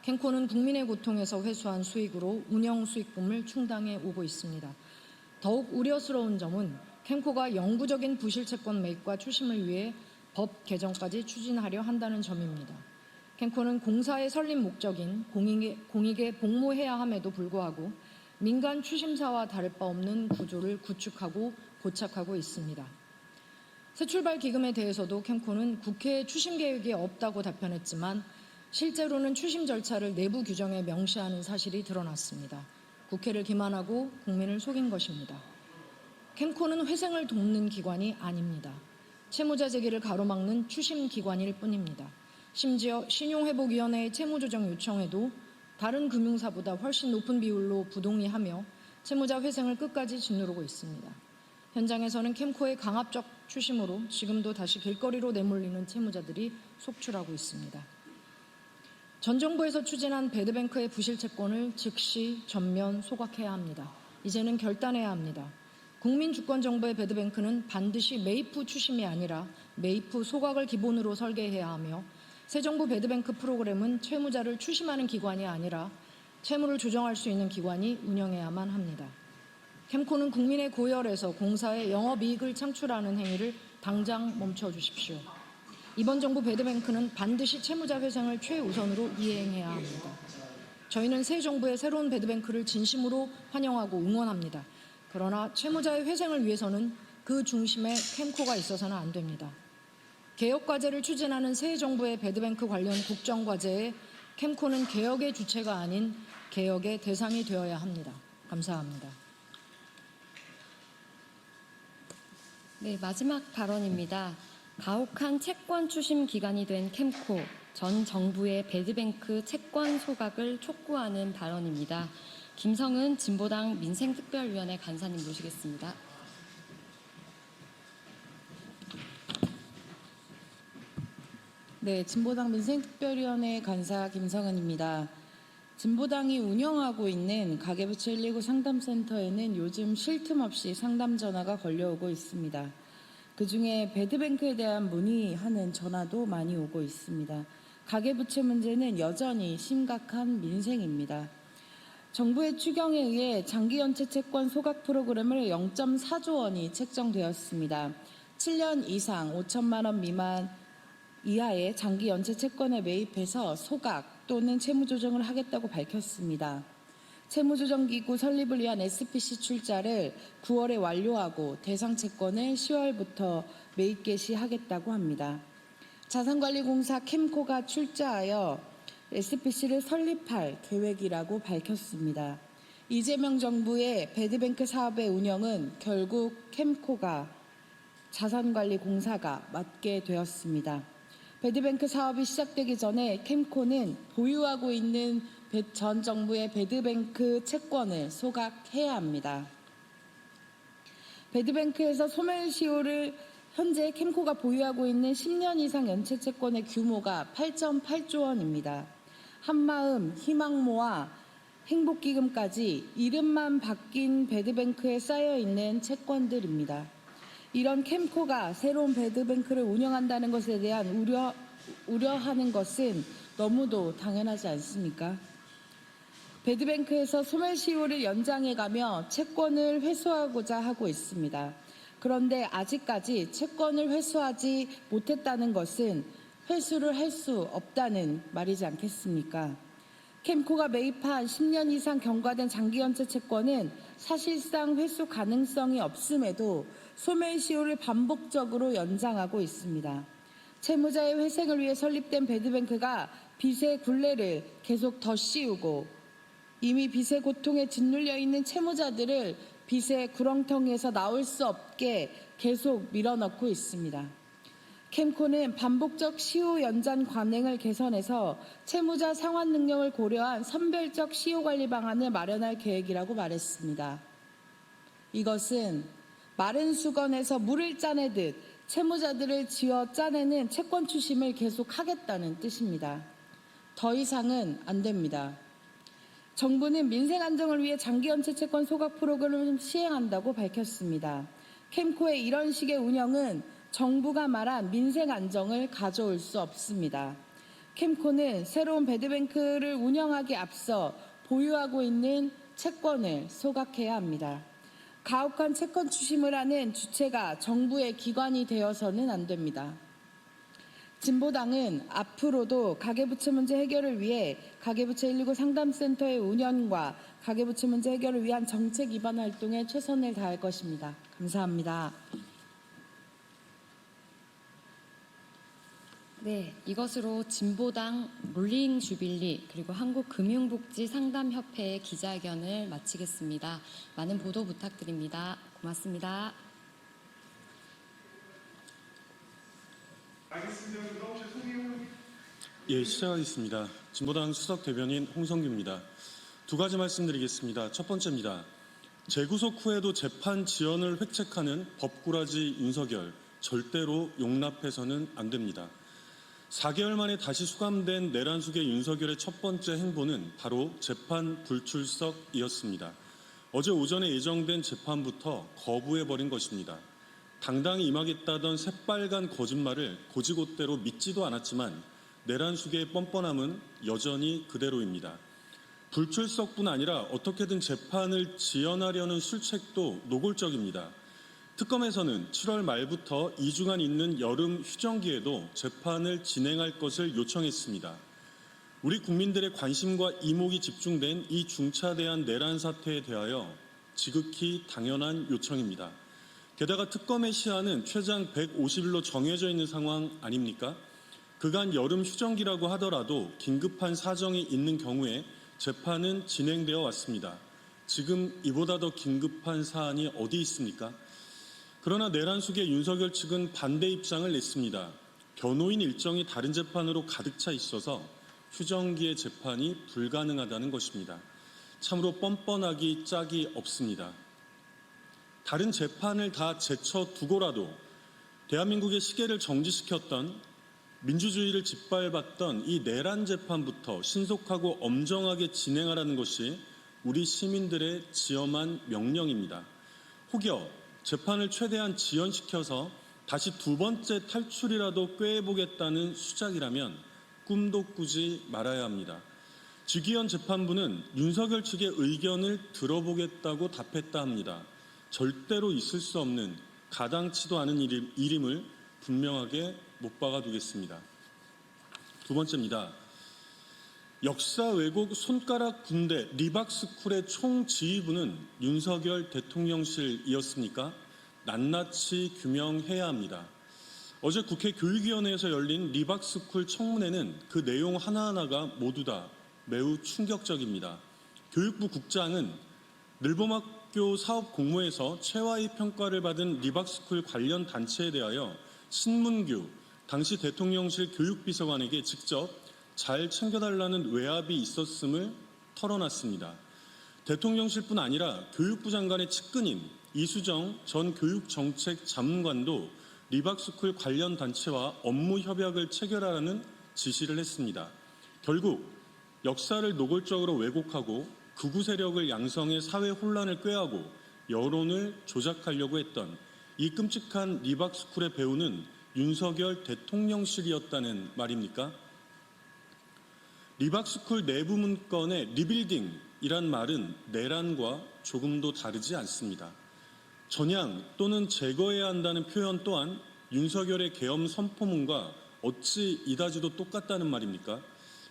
캔코는 국민의 고통에서 회수한 수익으로 운영 수익금을 충당해 오고 있습니다. 더욱 우려스러운 점은 캔코가 영구적인 부실채권 매입과 추심을 위해 법 개정까지 추진하려 한다는 점입니다. 캔코는 공사의 설립 목적인 공익에 복무해야 함에도 불구하고 민간 추심사와 다를 바 없는 구조를 구축하고 고착하고 있습니다. 새출발 기금에 대해서도 캠코는 국회에 추심 계획이 없다고 답변했지만 실제로는 추심 절차를 내부 규정에 명시하는 사실이 드러났습니다. 국회를 기만하고 국민을 속인 것입니다. 캠코는 회생을 돕는 기관이 아닙니다. 채무자 재기를 가로막는 추심 기관일 뿐입니다. 심지어 신용회복위원회의 채무조정 요청에도 다른 금융사보다 훨씬 높은 비율로 부동의하며 채무자 회생을 끝까지 짓누르고 있습니다. 현장에서는 캠코의 강압적 추심으로 지금도 다시 길거리로 내몰리는 채무자들이 속출하고 있습니다. 전 정부에서 추진한 배드뱅크의 부실채권을 즉시 전면 소각해야 합니다. 이제는 결단해야 합니다. 국민주권정부의 배드뱅크는 반드시 매입 후 추심이 아니라 매입 후 소각을 기본으로 설계해야 하며 새 정부 배드뱅크 프로그램은 채무자를 추심하는 기관이 아니라 채무를 조정할 수 있는 기관이 운영해야만 합니다. 캠코는 국민의 고열에서 공사의 영업이익을 창출하는 행위를 당장 멈춰주십시오. 이번 정부 배드뱅크는 반드시 채무자 회생을 최우선으로 이행해야 합니다. 저희는 새 정부의 새로운 배드뱅크를 진심으로 환영하고 응원합니다. 그러나 채무자의 회생을 위해서는 그 중심에 캠코가 있어서는 안 됩니다. 개혁과제를 추진하는 새 정부의 배드뱅크 관련 국정과제에 캠코는 개혁의 주체가 아닌 개혁의 대상이 되어야 합니다. 감사합니다. 네, 마지막 발언입니다. 가혹한 채권 추심 기관이 된 캠코, 전 정부의 배드뱅크 채권 소각을 촉구하는 발언입니다. 김성은 진보당 민생특별위원회 간사님 모시겠습니다. 네, 진보당 민생특별위원회 간사 김성은입니다. 진보당이 운영하고 있는 가계부채 119 상담센터에는 요즘 쉴 틈 없이 상담 전화가 걸려오고 있습니다. 그중에 배드뱅크에 대한 문의하는 전화도 많이 오고 있습니다. 가계부채 문제는 여전히 심각한 민생입니다. 정부의 추경에 의해 장기연체 채권 소각 프로그램을 0.4조 원이 책정되었습니다. 7년 이상 5천만 원 미만 이하의 장기연체 채권에 매입해서 소각 또는 채무조정을 하겠다고 밝혔습니다. 채무조정기구 설립을 위한 SPC 출자를 9월에 완료하고 대상 채권을 10월부터 매입 개시하겠다고 합니다. 자산관리공사 캠코가 출자하여 SPC를 설립할 계획이라고 밝혔습니다. 이재명 정부의 배드뱅크 사업의 운영은 결국 캠코가 자산관리공사가 맡게 되었습니다. 배드뱅크 사업이 시작되기 전에 캠코는 보유하고 있는 전 정부의 배드뱅크 채권을 소각해야 합니다. 배드뱅크에서 소멸시효를 현재 캠코가 보유하고 있는 10년 이상 연체 채권의 규모가 8.8조 원입니다. 한마음, 희망모아, 행복기금까지 이름만 바뀐 배드뱅크에 쌓여있는 채권들입니다. 이런 캠코가 새로운 배드뱅크를 운영한다는 것에 대한 우려하는 것은 너무도 당연하지 않습니까? 배드뱅크에서 소멸시효를 연장해가며 채권을 회수하고자 하고 있습니다. 그런데 아직까지 채권을 회수하지 못했다는 것은 회수를 할 수 없다는 말이지 않겠습니까? 캠코가 매입한 10년 이상 경과된 장기연체 채권은 사실상 회수 가능성이 없음에도 소멸시효를 반복적으로 연장하고 있습니다. 채무자의 회생을 위해 설립된 배드뱅크가 빚의 굴레를 계속 더 씌우고 이미 빚의 고통에 짓눌려 있는 채무자들을 빚의 구렁텅이에서 나올 수 없게 계속 밀어넣고 있습니다. 캠코는 반복적 시효 연장 관행을 개선해서 채무자 상환 능력을 고려한 선별적 시효 관리 방안을 마련할 계획이라고 말했습니다. 이것은 마른 수건에서 물을 짜내듯 채무자들을 지어 짜내는 채권 추심을 계속하겠다는 뜻입니다. 더 이상은 안 됩니다. 정부는 민생 안정을 위해 장기연체 채권 소각 프로그램을 시행한다고 밝혔습니다. 캠코의 이런 식의 운영은 정부가 말한 민생 안정을 가져올 수 없습니다. 캠코는 새로운 배드뱅크를 운영하기에 앞서 보유하고 있는 채권을 소각해야 합니다. 가혹한 채권 추심을 하는 주체가 정부의 기관이 되어서는 안 됩니다. 진보당은 앞으로도 가계부채 문제 해결을 위해 가계부채 119 상담센터의 운영과 가계부채 문제 해결을 위한 정책 입안 활동에 최선을 다할 것입니다. 감사합니다. 네, 이것으로 진보당 롤링 주빌리 그리고 한국금융복지상담협회의 기자회견을 마치겠습니다. 많은 보도 부탁드립니다. 고맙습니다. 예, 시작하겠습니다. 진보당 수석 대변인 홍성규입니다. 두 가지 말씀드리겠습니다. 첫 번째입니다. 재구속 후에도 재판 지연을 획책하는 법꾸라지 윤석열, 절대로 용납해서는 안 됩니다. 4개월 만에 다시 수감된 내란숙의 윤석열의 첫 번째 행보는 바로 재판 불출석이었습니다. 어제 오전에 예정된 재판부터 거부해버린 것입니다. 당당히 임하겠다던 새빨간 거짓말을 고지곳대로 믿지도 않았지만 내란숙의 뻔뻔함은 여전히 그대로입니다. 불출석뿐 아니라 어떻게든 재판을 지연하려는 술책도 노골적입니다. 특검에서는 7월 말부터 2주간 있는 여름 휴정기에도 재판을 진행할 것을 요청했습니다. 우리 국민들의 관심과 이목이 집중된 이 중차대한 내란 사태에 대하여 지극히 당연한 요청입니다. 게다가 특검의 시한은 최장 150일로 정해져 있는 상황 아닙니까? 그간 여름 휴정기라고 하더라도 긴급한 사정이 있는 경우에 재판은 진행되어 왔습니다. 지금 이보다 더 긴급한 사안이 어디 있습니까? 그러나 내란숙의 윤석열 측은 반대 입장을 냈습니다. 변호인 일정이 다른 재판으로 가득 차 있어서 휴정기의 재판이 불가능하다는 것입니다. 참으로 뻔뻔하기 짝이 없습니다. 다른 재판을 다 제쳐두고라도 대한민국의 시계를 정지시켰던 민주주의를 짓밟았던 이 내란 재판부터 신속하고 엄정하게 진행하라는 것이 우리 시민들의 지엄한 명령입니다. 혹여 재판을 최대한 지연시켜서 다시 두 번째 탈출이라도 꾀해보겠다는 수작이라면 꿈도 꾸지 말아야 합니다. 주기현 재판부는 윤석열 측의 의견을 들어보겠다고 답했다 합니다. 절대로 있을 수 없는 가당치도 않은 일임을 분명하게 못 박아두겠습니다. 두 번째입니다. 역사 왜곡 손가락 군대 리박스쿨의 총지휘부는 윤석열 대통령실이었습니까? 낱낱이 규명해야 합니다. 어제 국회 교육위원회에서 열린 리박스쿨 청문회는 그 내용 하나하나가 모두 다 매우 충격적입니다. 교육부 국장은 늘봄학교 사업 공모에서 최하위 평가를 받은 리박스쿨 관련 단체에 대하여 신문규 당시 대통령실 교육비서관에게 직접 잘 챙겨달라는 외압이 있었음을 털어놨습니다. 대통령실뿐 아니라 교육부 장관의 측근인 이수정 전 교육정책자문관도 리박스쿨 관련 단체와 업무 협약을 체결하라는 지시를 했습니다. 결국 역사를 노골적으로 왜곡하고 극우 세력을 양성해 사회 혼란을 꾀하고 여론을 조작하려고 했던 이 끔찍한 리박스쿨의 배우는 윤석열 대통령실이었다는 말입니까? 리박스쿨 내부 문건의 리빌딩이란 말은 내란과 조금도 다르지 않습니다. 전향 또는 제거해야 한다는 표현 또한 윤석열의 계엄 선포문과 어찌 이다지도 똑같다는 말입니까?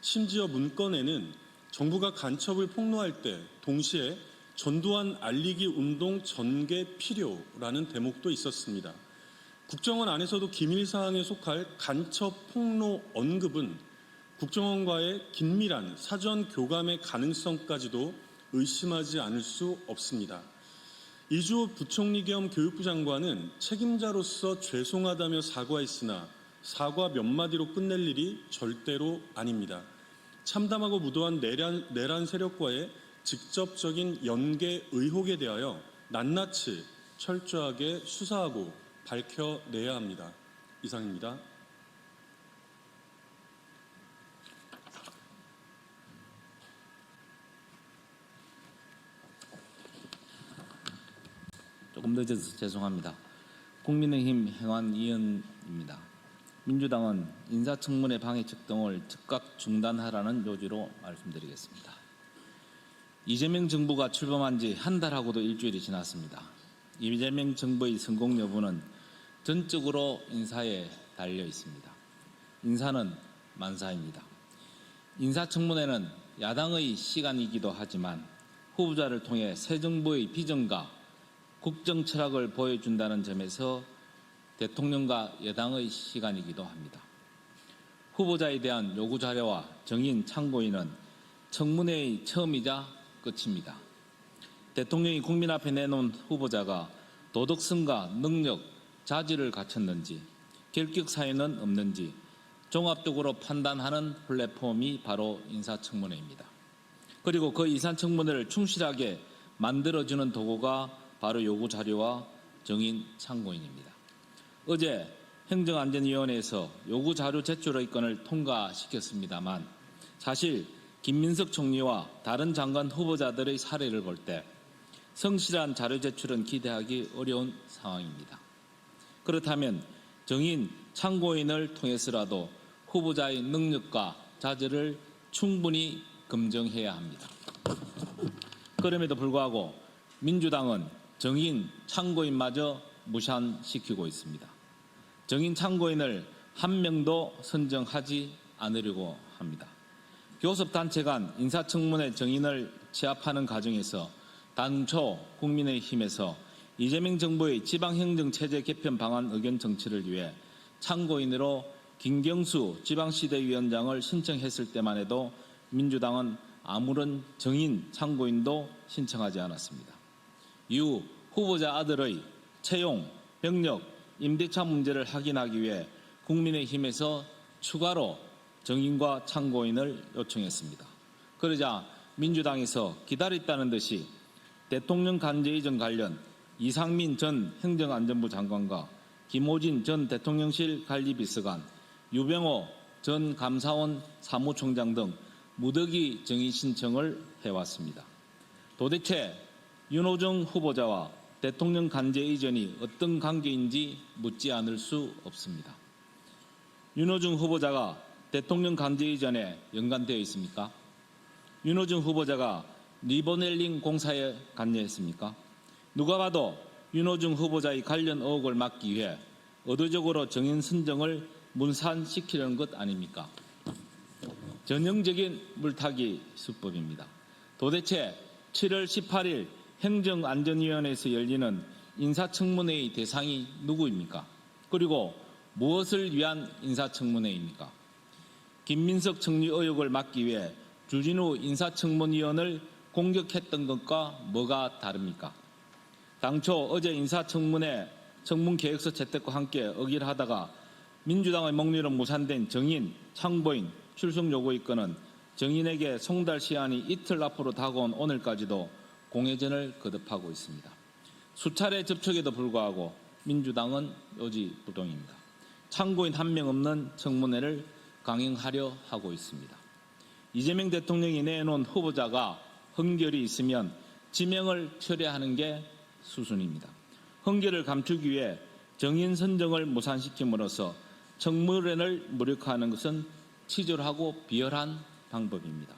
심지어 문건에는 정부가 간첩을 폭로할 때 동시에 전두환 알리기 운동 전개 필요라는 대목도 있었습니다. 국정원 안에서도 기밀사항에 속할 간첩 폭로 언급은 국정원과의 긴밀한 사전 교감의 가능성까지도 의심하지 않을 수 없습니다. 이주호 부총리 겸 교육부 장관은 책임자로서 죄송하다며 사과했으나 사과 몇 마디로 끝낼 일이 절대로 아닙니다. 참담하고 무도한 내란 세력과의 직접적인 연계 의혹에 대하여 낱낱이 철저하게 수사하고 밝혀내야 합니다. 이상입니다. 조금 늦어서 죄송합니다. 국민의힘 행안위원입니다. 민주당은 인사청문회 방해책 등을 즉각 중단하라는 요지로 말씀드리겠습니다. 이재명 정부가 출범한 지 한 달하고도 일주일이 지났습니다. 이재명 정부의 성공 여부는 전적으로 인사에 달려 있습니다. 인사는 만사입니다. 인사청문회는 야당의 시간이기도 하지만 후보자를 통해 새 정부의 비전과 국정 철학을 보여준다는 점에서 대통령과 여당의 시간이기도 합니다. 후보자에 대한 요구 자료와 정인 참고인은 청문회의 처음이자 끝입니다. 대통령이 국민 앞에 내놓은 후보자가 도덕성과 능력, 자질을 갖췄는지, 결격 사유는 없는지 종합적으로 판단하는 플랫폼이 바로 인사청문회입니다. 그리고 그 인사청문회를 충실하게 만들어주는 도구가 바로 요구 자료와 정인 참고인입니다. 어제 행정안전위원회에서 요구 자료 제출의 건을 통과시켰습니다만 사실 김민석 총리와 다른 장관 후보자들의 사례를 볼 때 성실한 자료 제출은 기대하기 어려운 상황입니다. 그렇다면 정인 참고인을 통해서라도 후보자의 능력과 자질을 충분히 검증해야 합니다. 그럼에도 불구하고 민주당은 정인 참고인마저 무산시키고 있습니다. 정인 참고인을 한 명도 선정하지 않으려고 합니다. 교섭단체 간 인사청문회 정인을 제압하는 과정에서 당초 국민의힘에서 이재명 정부의 지방행정체제 개편 방안 의견 정치를 위해 참고인으로 김경수 지방시대위원장을 신청했을 때만 해도 민주당은 아무런 정인 참고인도 신청하지 않았습니다. 이후 후보자 아들의 채용, 병력, 임대차 문제를 확인하기 위해 국민의힘에서 추가로 정인과 참고인을 요청했습니다. 그러자 민주당에서 기다렸다는 듯이 대통령 간제 이전 관련 이상민 전 행정안전부 장관과 김호진 전 대통령실 관리비서관, 유병호 전 감사원 사무총장 등 무더기 정의 신청을 해왔습니다. 도대체 윤호중 후보자와 대통령 간제 이전이 어떤 관계인지 묻지 않을 수 없습니다. 윤호중 후보자가 대통령 간제 이전에 연관되어 있습니까? 윤호중 후보자가 리버넬링 공사에 관여했습니까? 누가 봐도 윤호중 후보자의 관련 의혹을 막기 위해 의도적으로 정인 선정을 문산시키려는 것 아닙니까? 전형적인 물타기 수법입니다. 도대체 7월 18일 행정안전위원회에서 열리는 인사청문회의 대상이 누구입니까? 그리고 무엇을 위한 인사청문회입니까? 김민석 청리 의혹을 막기 위해 주진우 인사청문위원을 공격했던 것과 뭐가 다릅니까? 당초 어제 인사청문회 청문계획서 채택과 함께 의결을 하다가 민주당의 목리로 무산된 정인, 참고인, 출석 요구의 건은 정인에게 송달 시한이 이틀 앞으로 다가온 오늘까지도 공회전을 거듭하고 있습니다. 수차례 접촉에도 불구하고 민주당은 요지부동입니다. 참고인 한 명 없는 청문회를 강행하려 하고 있습니다. 이재명 대통령이 내놓은 후보자가 흠결이 있으면 지명을 철회하는 게 수순입니다. 흠결을 감추기 위해 정인 선정을 무산시킴으로써 청문회를 무력화하는 것은 치졸하고 비열한 방법입니다.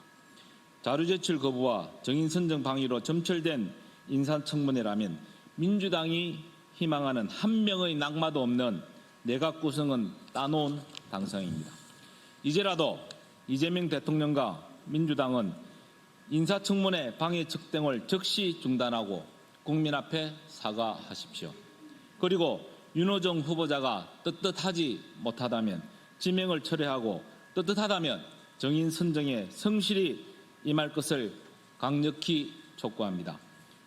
자료 제출 거부와 정인 선정 방해로 점철된 인사청문회라면 민주당이 희망하는 한 명의 낙마도 없는 내각 구성은 따놓은 당상입니다. 이제라도 이재명 대통령과 민주당은 인사청문회 방해 측등을 즉시 중단하고 국민 앞에 사과하십시오. 그리고 윤호중 후보자가 떳떳하지 못하다면 지명을 철회하고 떳떳하다면 정인 선정에 성실히 임할 것을 강력히 촉구합니다.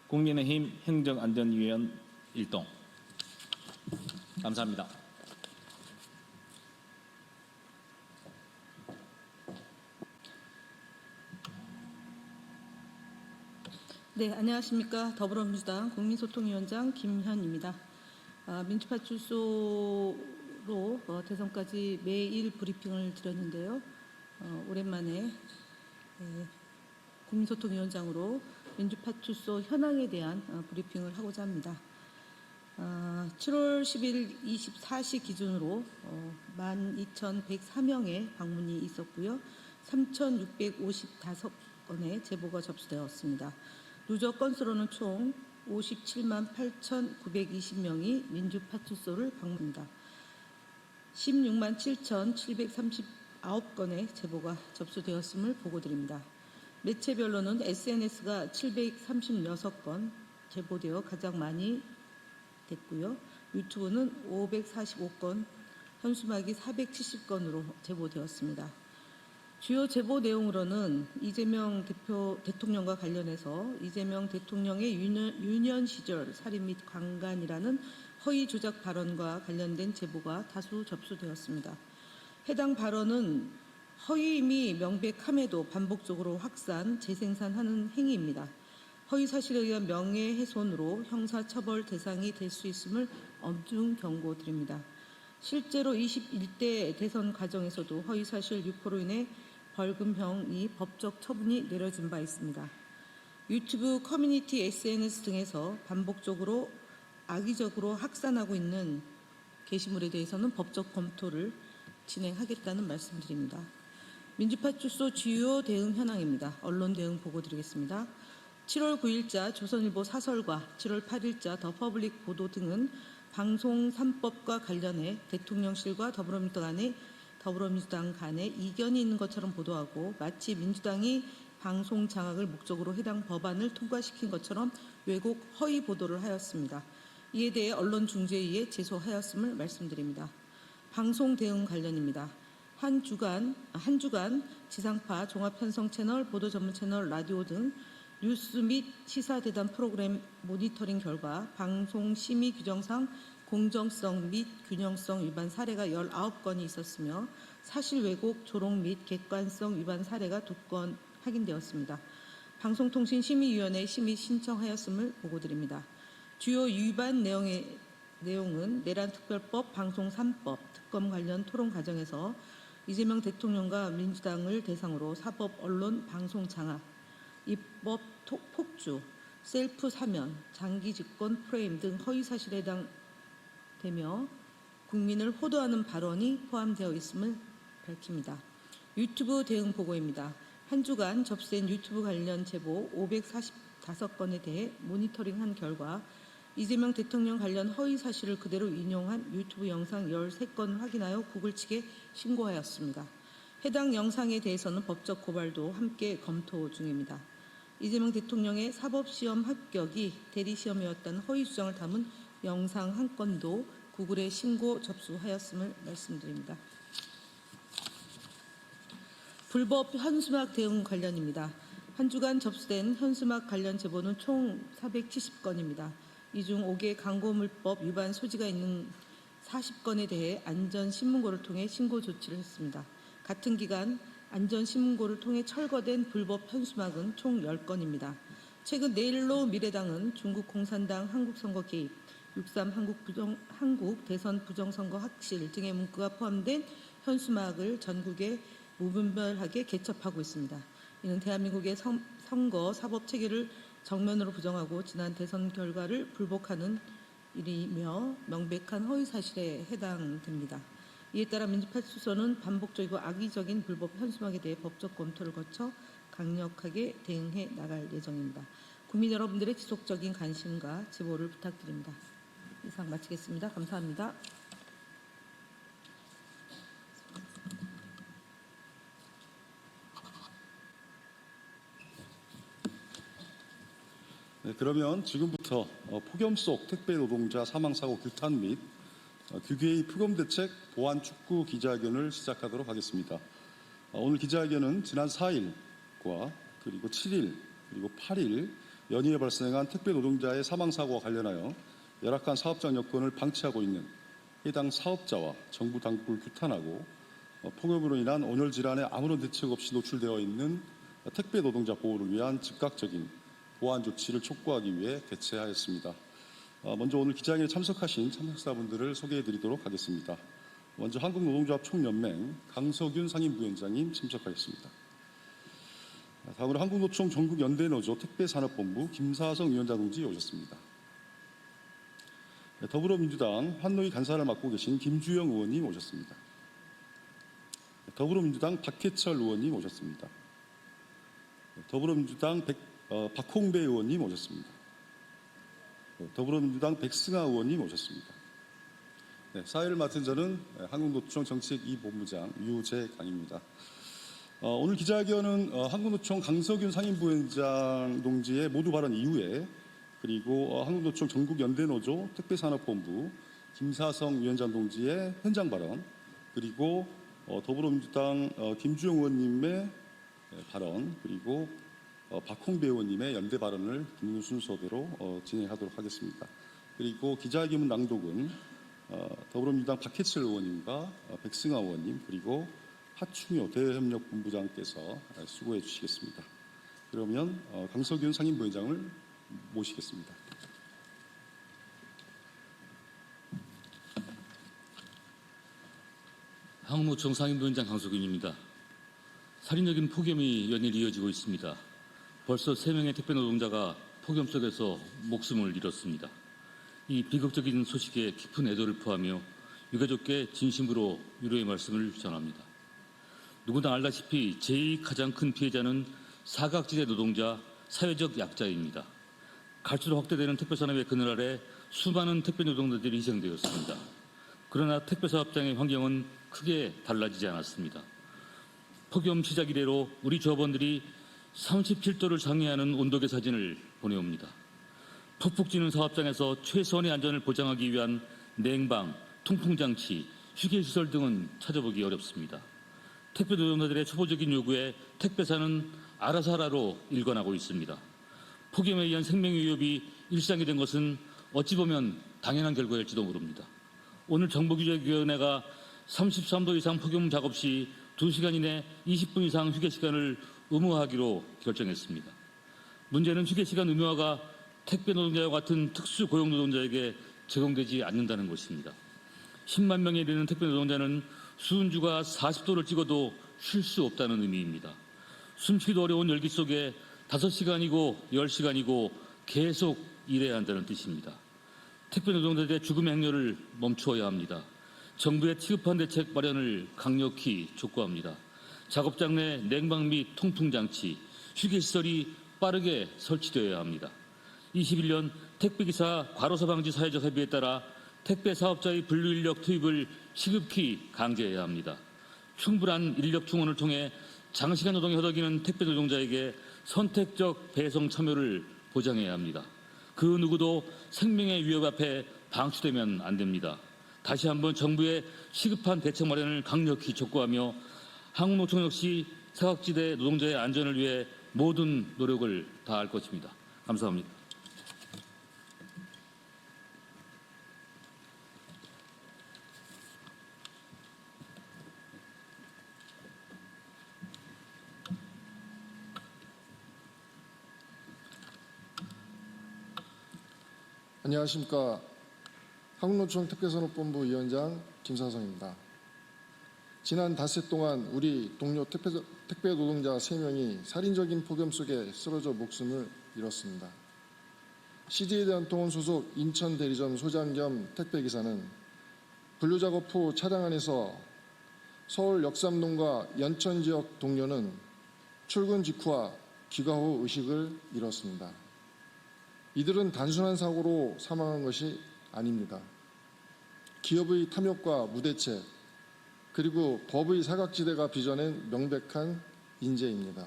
국민의힘 행정안전위원 일동. 감사합니다. 네, 안녕하십니까. 더불어민주당 국민소통위원장 김현입니다. 민주파출소로 대선까지 매일 브리핑을 드렸는데요. 오랜만에 국민소통위원장으로 민주파출소 현황에 대한 브리핑을 하고자 합니다. 7월 10일 24시 기준으로 12,103명의 방문이 있었고요. 3,655건의 제보가 접수되었습니다. 누적 건수로는 총 57만 8,920명이 민주파출소를 방문합니다. 16만 7,739건의 제보가 접수되었음을 보고드립니다. 매체별로는 SNS가 736건 제보되어 가장 많이 됐고요. 유튜브는 545건, 현수막이 470건으로 제보되었습니다. 주요 제보 내용으로는 이재명 대통령과 관련해서 이재명 대통령의 유년 시절 살인 및 강간이라는 허위 조작 발언과 관련된 제보가 다수 접수되었습니다. 해당 발언은 허위임이 명백함에도 반복적으로 확산, 재생산하는 행위입니다. 허위 사실에 의한 명예훼손으로 형사처벌 대상이 될 수 있음을 엄중 경고드립니다. 실제로 21대 대선 과정에서도 허위 사실 유포로 인해 벌금형이 법적 처분이 내려진 바 있습니다. 유튜브 커뮤니티 SNS 등에서 반복적으로 악의적으로 확산하고 있는 게시물에 대해서는 법적 검토를 진행하겠다는 말씀드립니다. 민주파출소 주요 대응 현황입니다. 언론 대응 보고드리겠습니다. 7월 9일자 조선일보 사설과 7월 8일자 더 퍼블릭 보도 등은 방송 3법과 관련해 대통령실과 더불어민주당 간에 이견이 있는 것처럼 보도하고 마치 민주당이 방송 장악을 목적으로 해당 법안을 통과시킨 것처럼 왜곡 허위 보도를 하였습니다. 이에 대해 언론중재위에 제소하였음을 말씀드립니다. 방송 대응 관련입니다. 한 주간 지상파, 종합편성 채널, 보도 전문 채널, 라디오 등 뉴스 및 시사대담 프로그램 모니터링 결과 방송 심의 규정상 공정성 및 균형성 위반 사례가 19건이 있었으며 사실 왜곡, 조롱 및 객관성 위반 사례가 2건 확인되었습니다. 방송통신심의위원회에 심의 신청하였음을 보고드립니다. 주요 위반 내용은 내란특별법, 방송 3법, 특검 관련 토론 과정에서 이재명 대통령과 민주당을 대상으로 사법, 언론, 방송 장악, 입법 폭주, 셀프 사면, 장기 집권 프레임 등 허위사실에 해당되며 국민을 호도하는 발언이 포함되어 있음을 밝힙니다. 유튜브 대응 보고입니다. 한 주간 접수된 유튜브 관련 제보 545건에 대해 모니터링한 결과 이재명 대통령 관련 허위 사실을 그대로 인용한 유튜브 영상 13건을 확인하여 구글 측에 신고하였습니다. 해당 영상에 대해서는 법적 고발도 함께 검토 중입니다. 이재명 대통령의 사법시험 합격이 대리시험이었다는 허위 주장을 담은 영상 한 건도 구글에 신고 접수하였음을 말씀드립니다. 불법 현수막 대응 관련입니다. 한 주간 접수된 현수막 관련 제보는 총 470건입니다. 이 중 5개 광고물법 위반 소지가 있는 40건에 대해 안전신문고를 통해 신고 조치를 했습니다. 같은 기간 안전신문고를 통해 철거된 불법 현수막은 총 10건입니다. 최근 내일로 미래당은 중국 공산당 한국선거 개입, 6.3 한국 대선 부정선거 확실 등의 문구가 포함된 현수막을 전국에 무분별하게 개첩하고 있습니다. 이는 대한민국의 선거 사법 체계를 정면으로 부정하고 지난 대선 결과를 불복하는 일이며 명백한 허위 사실에 해당됩니다. 이에 따라 민주파출소는 반복적이고 악의적인 불법 현수막에 대해 법적 검토를 거쳐 강력하게 대응해 나갈 예정입니다. 국민 여러분들의 지속적인 관심과 제보를 부탁드립니다. 이상 마치겠습니다. 감사합니다. 네, 그러면 지금부터 폭염 속 택배 노동자 사망사고 규탄 및 규계의 폭염대책 보완 촉구 기자회견을 시작하도록 하겠습니다. 오늘 기자회견은 지난 4일과 그리고 7일 그리고 8일 연이에 발생한 택배 노동자의 사망사고와 관련하여 열악한 사업장 여건을 방치하고 있는 해당 사업자와 정부 당국을 규탄하고 폭염으로 인한 온열 질환에 아무런 대책 없이 노출되어 있는 택배 노동자 보호를 위한 즉각적인 보완 조치를 촉구하기 위해 개최하였습니다. 먼저 오늘 기자회견에 참석하신 참석자분들을 소개해드리도록 하겠습니다. 먼저 한국노동조합 총연맹 강석윤 상임부위원장님 참석하겠습니다. 다음으로 한국노총 전국연대노조 택배산업본부 김사성 위원장 동지 오셨습니다. 더불어민주당 환노위 간사를 맡고 계신 김주영 의원님 오셨습니다. 더불어민주당 박해철 의원님 오셨습니다. 더불어민주당 박홍배 의원님 오셨습니다. 더불어민주당 백승아 의원님 오셨습니다. 네, 사회를 맡은 저는 한국노총 정책 2본부장 유재강입니다. 오늘 기자회견은 한국노총 강석윤 상임부위원장 동지의 모두 발언 이후에 그리고 한국노총 전국연대노조 택배산업본부 김사성 위원장 동지의 현장 발언 그리고 더불어민주당 김주영 의원님의 발언 그리고 박홍배 의원님의 연대 발언을 듣는 순서대로 진행하도록 하겠습니다. 그리고 기자회견 낭독은 더불어민주당 박해철 의원님과 백승아 의원님 그리고 하충효 대외협력본부장께서 수고해 주시겠습니다. 그러면 강석윤 상임부회장을 모시겠습니다. 한국노총 상임부위원장 강석윤입니다. 살인적인 폭염이 연일 이어지고 있습니다. 벌써 3명의 택배 노동자가 폭염 속에서 목숨을 잃었습니다. 이 비극적인 소식에 깊은 애도를 표하며 유가족께 진심으로 위로의 말씀을 전합니다. 누구나 알다시피 제2 가장 큰 피해자는 사각지대 노동자, 사회적 약자입니다. 갈수록 확대되는 택배산업의 그늘 아래 수많은 택배 노동자들이 희생되었습니다. 그러나 택배사업장의 환경은 크게 달라지지 않았습니다. 폭염 시작 이래로 우리 조합원들이 37도를 상회하는 온도계 사진을 보내옵니다. 푹푹 찌는 사업장에서 최소한의 안전을 보장하기 위한 냉방, 통풍장치, 휴게시설 등은 찾아보기 어렵습니다. 택배 노동자들의 초보적인 요구에 택배사는 알아서 하라로 일관하고 있습니다. 폭염에 의한 생명의 위협이 일상이 된 것은 어찌 보면 당연한 결과일지도 모릅니다. 오늘 정보기획위원회가 33도 이상 폭염 작업 시 2시간 이내 20분 이상 휴게 시간을 의무화하기로 결정했습니다. 문제는 휴게시간 의무화가 택배 노동자와 같은 특수 고용 노동자에게 적용되지 않는다는 것입니다. 10만 명에 이르는 택배 노동자는 수은주가 40도를 찍어도 쉴 수 없다는 의미입니다. 숨쉬기도 어려운 열기 속에 5시간이고 10시간이고 계속 일해야 한다는 뜻입니다. 택배 노동자들의 죽음의 행렬을 멈추어야 합니다. 정부의 취급한 대책 마련을 강력히 촉구합니다. 작업장 내 냉방 및 통풍장치, 휴게시설이 빠르게 설치되어야 합니다. 21년 택배기사 과로사 방지 사회적 합의에 따라 택배 사업자의 분류인력 투입을 시급히 강제해야 합니다. 충분한 인력 충원을 통해 장시간 노동에 허덕이는 택배 노동자에게 선택적 배송 참여를 보장해야 합니다. 그 누구도 생명의 위협 앞에 방치되면 안 됩니다. 다시 한번 정부의 시급한 대책 마련을 강력히 촉구하며 한국노총 역시 사각지대 노동자의 안전을 위해 모든 노력을 다할 것입니다. 감사합니다. 안녕하십니까. 한국노총 택배산업본부 위원장 김사성입니다. 지난 닷새 동안 우리 동료 택배 노동자 3명이 살인적인 폭염 속에 쓰러져 목숨을 잃었습니다. CJ대한통운 소속 인천 대리점 소장 겸 택배기사는 분류작업 후 차량 안에서 서울 역삼동과 연천 지역 동료는 출근 직후와 귀가 후 의식을 잃었습니다. 이들은 단순한 사고로 사망한 것이 아닙니다. 기업의 탐욕과 무대책, 그리고 법의 사각지대가 빚어낸 명백한 인재입니다.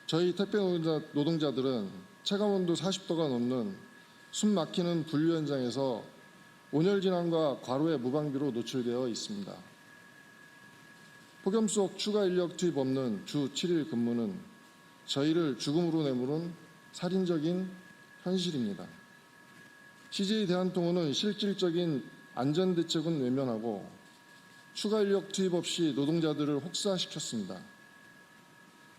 저희 택배 노동자들은 체감온도 40도가 넘는 숨 막히는 분류 현장에서 온열 질환과 과로의 무방비로 노출되어 있습니다. 폭염 속 추가 인력 투입 없는 주 7일 근무는 저희를 죽음으로 내모는 살인적인 현실입니다. CJ대한통운은 실질적인 안전대책은 외면하고 추가 인력 투입 없이 노동자들을 혹사시켰습니다.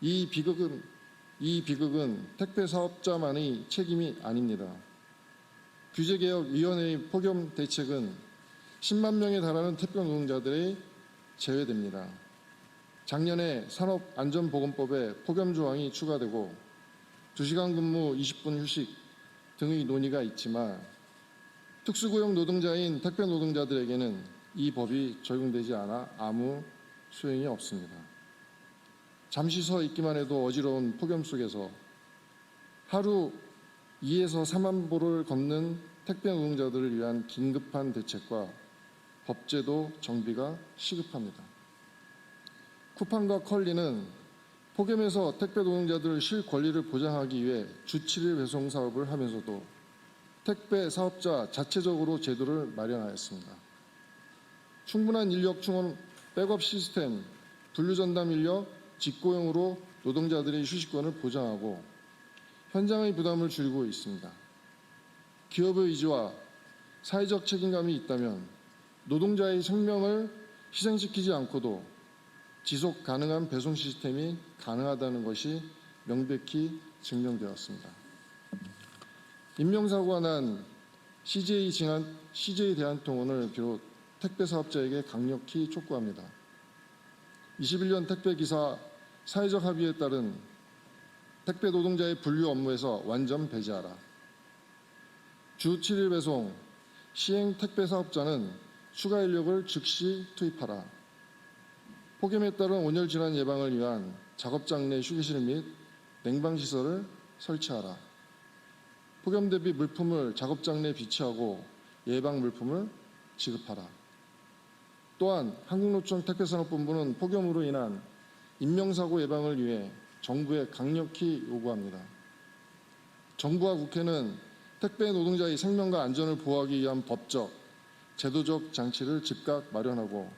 이 비극은 택배 사업자만의 책임이 아닙니다. 규제개혁위원회의 폭염 대책은 10만 명에 달하는 택배 노동자들의 제외됩니다. 작년에 산업안전보건법에 폭염 조항이 추가되고 2시간 근무 20분 휴식 등의 논의가 있지만 특수고용 노동자인 택배 노동자들에게는 이 법이 적용되지 않아 아무 소용이 없습니다. 잠시 서 있기만 해도 어지러운 폭염 속에서 하루 2에서 3만 보를 걷는 택배 노동자들을 위한 긴급한 대책과 법제도 정비가 시급합니다. 쿠팡과 컬리는 폭염에서 택배 노동자들의 쉴 권리를 보장하기 위해 주 7일 배송 사업을 하면서도 택배 사업자 자체적으로 제도를 마련하였습니다. 충분한 인력 충원 백업 시스템, 분류 전담 인력, 직고용으로 노동자들의 휴식권을 보장하고 현장의 부담을 줄이고 있습니다. 기업의 의지와 사회적 책임감이 있다면 노동자의 생명을 희생시키지 않고도 지속 가능한 배송 시스템이 가능하다는 것이 명백히 증명되었습니다. 인명사고가 난 CJ대한통운을 비롯 택배 사업자에게 강력히 촉구합니다. 21년 택배기사 사회적 합의에 따른 택배 노동자의 분류 업무에서 완전 배제하라. 주 7일 배송, 시행 택배 사업자는 추가 인력을 즉시 투입하라. 폭염에 따른 온열 질환 예방을 위한 작업장 내 휴게실 및 냉방시설을 설치하라. 폭염 대비 물품을 작업장 내 비치하고 예방 물품을 지급하라. 또한 한국노총 택배산업본부는 폭염으로 인한 인명사고 예방을 위해 정부에 강력히 요구합니다. 정부와 국회는 택배 노동자의 생명과 안전을 보호하기 위한 법적, 제도적 장치를 즉각 마련하고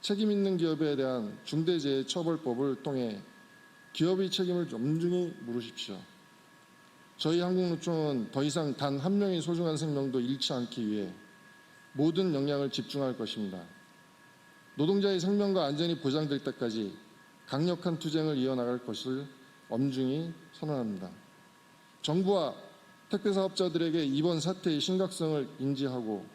책임 있는 기업에 대한 중대재해처벌법을 통해 기업의 책임을 엄중히 물으십시오. 저희 한국노총은 더 이상 단 한 명의 소중한 생명도 잃지 않기 위해 모든 역량을 집중할 것입니다. 노동자의 생명과 안전이 보장될 때까지 강력한 투쟁을 이어나갈 것을 엄중히 선언합니다. 정부와 택배 사업자들에게 이번 사태의 심각성을 인지하고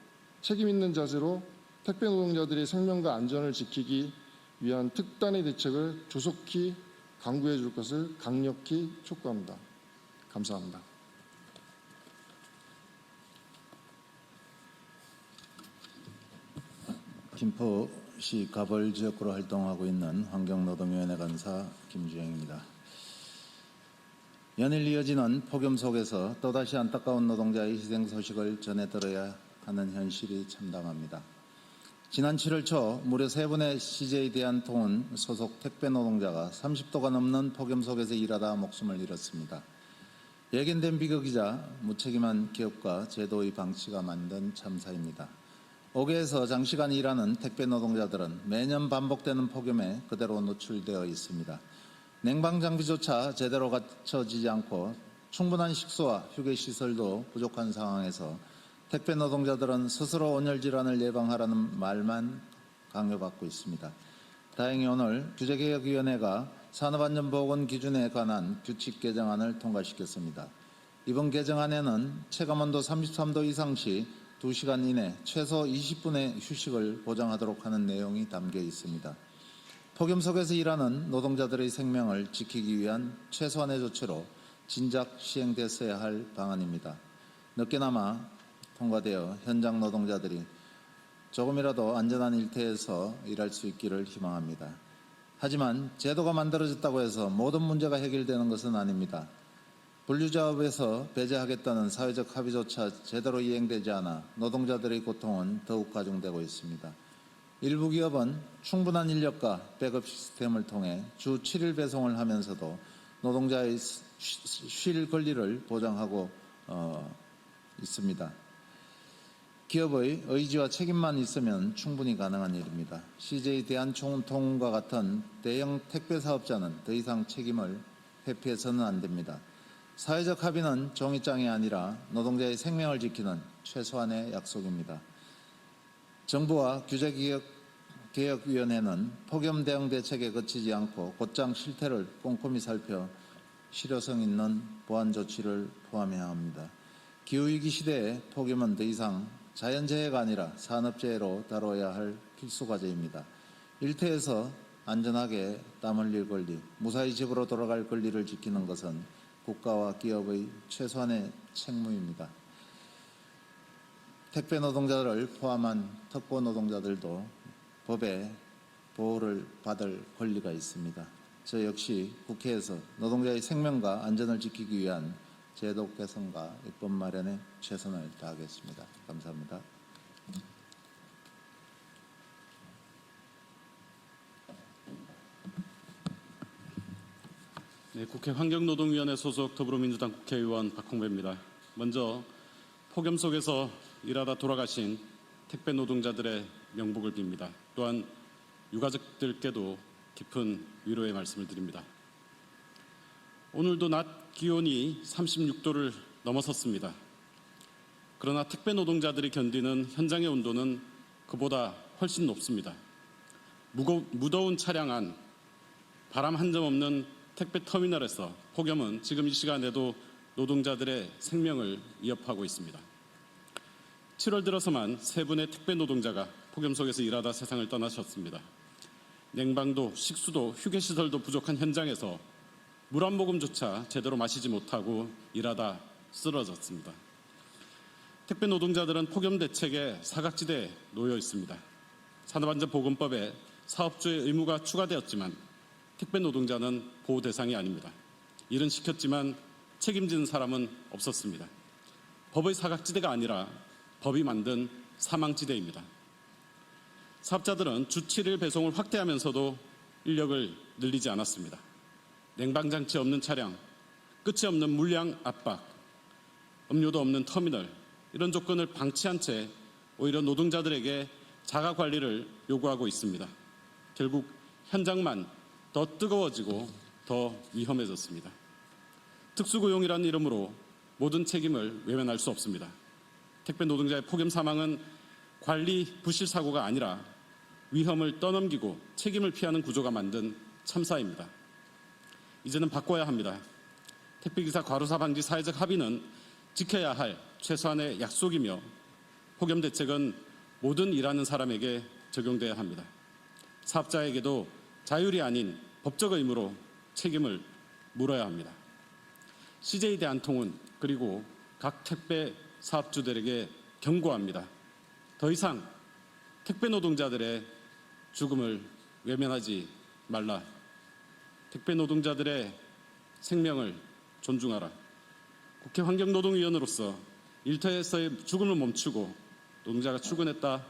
책임 있는 자세로 택배 노동자들의 생명과 안전을 지키기 위한 특단의 대책을 조속히 강구해 줄 것을 강력히 촉구합니다. 감사합니다. 김포시 가벌 지역구로 활동하고 있는 환경노동위원회 간사 김주영입니다. 연일 이어지는 폭염 속에서 또다시 안타까운 노동자의 희생 소식을 전해 들어야 하는 현실이 참담합니다. 지난 7월 초 무려 3분의 CJ 대한통운 소속 택배 노동자가 30도가 넘는 폭염 속에서 일하다 목숨을 잃었습니다. 예견된 비극이자 무책임한 기업과 제도의 방치가 만든 참사입니다. 5개에서 장시간 일하는 택배 노동자들은 매년 반복되는 폭염에 그대로 노출되어 있습니다. 냉방 장비조차 제대로 갖춰지지 않고 충분한 식수와 휴게 시설도 부족한 상황에서 택배 노동자들은 스스로 온열 질환을 예방하라는 말만 강요받고 있습니다. 다행히 오늘 규제개혁위원회가 산업안전보건 기준에 관한 규칙 개정안을 통과시켰습니다. 이번 개정안에는 체감온도 33도 이상 시 2시간 이내 최소 20분의 휴식을 보장하도록 하는 내용이 담겨 있습니다. 폭염 속에서 일하는 노동자들의 생명을 지키기 위한 최소한의 조치로 진작 시행됐어야 할 방안입니다. 늦게나마 통과되어 현장 노동자들이 조금이라도 안전한 일터에서 일할 수 있기를 희망합니다. 하지만 제도가 만들어졌다고 해서 모든 문제가 해결되는 것은 아닙니다. 분류자업에서 배제하겠다는 사회적 합의조차 제대로 이행되지 않아 노동자들의 고통은 더욱 가중되고 있습니다. 일부 기업은 충분한 인력과 백업 시스템을 통해 주 7일 배송을 하면서도 노동자의 쉴 권리를 보장하고 있습니다. 기업의 의지와 책임만 있으면 충분히 가능한 일입니다. CJ 대한통운과 같은 대형 택배 사업자는 더 이상 책임을 회피해서는 안 됩니다. 사회적 합의는 종이장이 아니라 노동자의 생명을 지키는 최소한의 약속입니다. 정부와 규제개혁위원회는 폭염 대응 대책에 그치지 않고 곧장 실태를 꼼꼼히 살펴 실효성 있는 보완 조치를 포함해야 합니다. 기후위기 시대에 폭염은 더 이상 자연재해가 아니라 산업재해로 다뤄야 할 필수 과제입니다. 일터에서 안전하게 땀 흘릴 권리, 무사히 집으로 돌아갈 권리를 지키는 것은 국가와 기업의 최소한의 책무입니다. 택배 노동자를 포함한 특고 노동자들도 법의 보호를 받을 권리가 있습니다. 저 역시 국회에서 노동자의 생명과 안전을 지키기 위한 제도 개선과 입법 마련에 최선을 다하겠습니다. 감사합니다. 네, 국회 환경노동위원회 소속 더불어민주당 국회의원 박홍배입니다. 먼저 폭염 속에서 일하다 돌아가신 택배 노동자들의 명복을 빕니다. 또한 유가족들께도 깊은 위로의 말씀을 드립니다. 오늘도 낮 기온이 36도를 넘어섰습니다. 그러나 택배 노동자들이 견디는 현장의 온도는 그보다 훨씬 높습니다. 무더운 차량 안, 바람 한 점 없는 택배 터미널에서 폭염은 지금 이 시간에도 노동자들의 생명을 위협하고 있습니다. 7월 들어서만 3분의 택배 노동자가 폭염 속에서 일하다 세상을 떠나셨습니다. 냉방도, 식수도, 휴게시설도 부족한 현장에서 물 한 모금조차 제대로 마시지 못하고 일하다 쓰러졌습니다. 택배 노동자들은 폭염 대책의 사각지대에 놓여 있습니다. 산업안전보건법에 사업주의 의무가 추가되었지만 택배 노동자는 보호 대상이 아닙니다. 일은 시켰지만 책임지는 사람은 없었습니다. 법의 사각지대가 아니라 법이 만든 사망지대입니다. 사업자들은 주 7일 배송을 확대하면서도 인력을 늘리지 않았습니다. 냉방장치 없는 차량, 끝이 없는 물량 압박, 음료도 없는 터미널, 이런 조건을 방치한 채 오히려 노동자들에게 자가관리를 요구하고 있습니다. 결국 현장만 더 뜨거워지고 더 위험해졌습니다. 특수고용이라는 이름으로 모든 책임을 외면할 수 없습니다. 택배 노동자의 폭염 사망은 관리 부실 사고가 아니라 위험을 떠넘기고 책임을 피하는 구조가 만든 참사입니다. 이제는 바꿔야 합니다. 택배기사 과로사 방지 사회적 합의는 지켜야 할 최소한의 약속이며 폭염 대책은 모든 일하는 사람에게 적용돼야 합니다. 사업자에게도 자율이 아닌 법적 의무로 책임을 물어야 합니다. CJ 대한통운 그리고 각 택배 사업주들에게 경고합니다. 더 이상 택배 노동자들의 죽음을 외면하지 말라. 택배 노동자들의 생명을 존중하라. 국회 환경노동위원으로서 일터에서의 죽음을 멈추고 노동자가 출근했다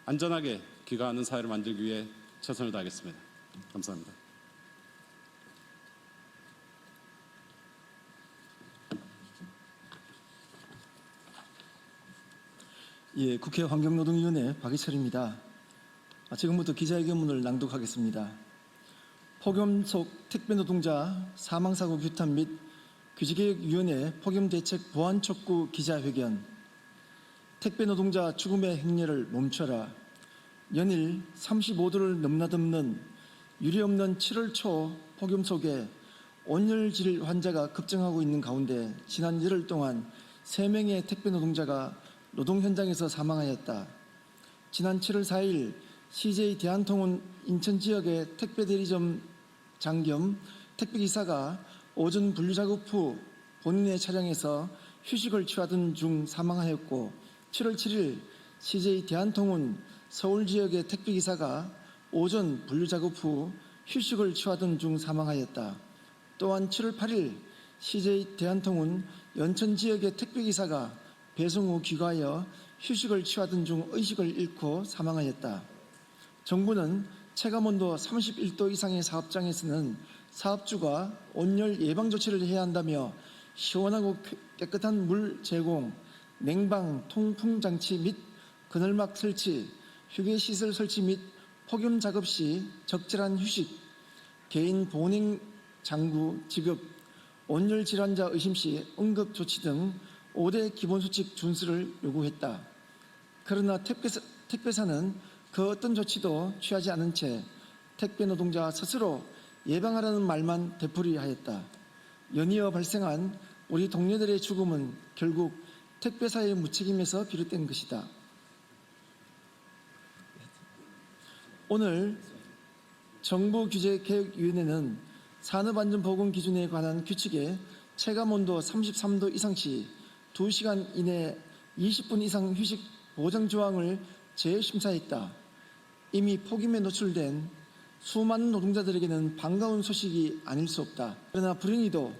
안전하게 귀가하는 사회를 만들기 위해 최선을 다하겠습니다. 감사합니다. 예, 국회 환경노동위원회 박희철입니다. 지금부터 기자회견문을 낭독하겠습니다. 폭염 속 택배 노동자 사망사고 규탄 및 규제개혁위원회 폭염대책 보완 촉구 기자회견. 택배 노동자 죽음의 행렬을 멈춰라. 연일 35도를 넘나듬는 유례없는 7월 초 폭염 속에 온열질 환자가 급증하고 있는 가운데 지난 열흘 동안 3명의 택배 노동자가 노동 현장에서 사망하였다. 지난 7월 4일 CJ 대한통운 인천 지역의 택배 대리점 장겸 택배기사가 오전 분류 작업 후 본인의 차량에서 휴식을 취하던 중 사망하였고 7월 7일 CJ 대한통운 서울 지역의 택배기사가 오전 분류 작업 후 휴식을 취하던 중 사망하였다. 또한 7월 8일 CJ 대한통운 연천 지역의 택배기사가 배송 후 귀가하여 휴식을 취하던 중 의식을 잃고 사망하였다. 정부는 체감온도 31도 이상의 사업장에서는 사업주가 온열 예방 조치를 해야 한다며 시원하고 깨끗한 물 제공, 냉방, 통풍 장치 및 그늘막 설치, 휴게시설 설치 및 폭염 작업 시 적절한 휴식, 개인 보냉 장구 지급, 온열 질환자 의심 시 응급 조치 등 5대 기본수칙 준수를 요구했다. 그러나 택배사는 그 어떤 조치도 취하지 않은 채 택배 노동자 스스로 예방하라는 말만 되풀이하였다. 연이어 발생한 우리 동료들의 죽음은 결국 택배사의 무책임에서 비롯된 것이다. 오늘 정부규제개혁위원회는 산업안전보건 기준에 관한 규칙에 체감온도 33도 이상 시 2시간 이내 20분 이상 휴식 보장 조항을 재심사했다. 이미 폭염에 노출된 수많은 노동자들에게는 반가운 소식이 아닐 수 없다. 그러나 불행히도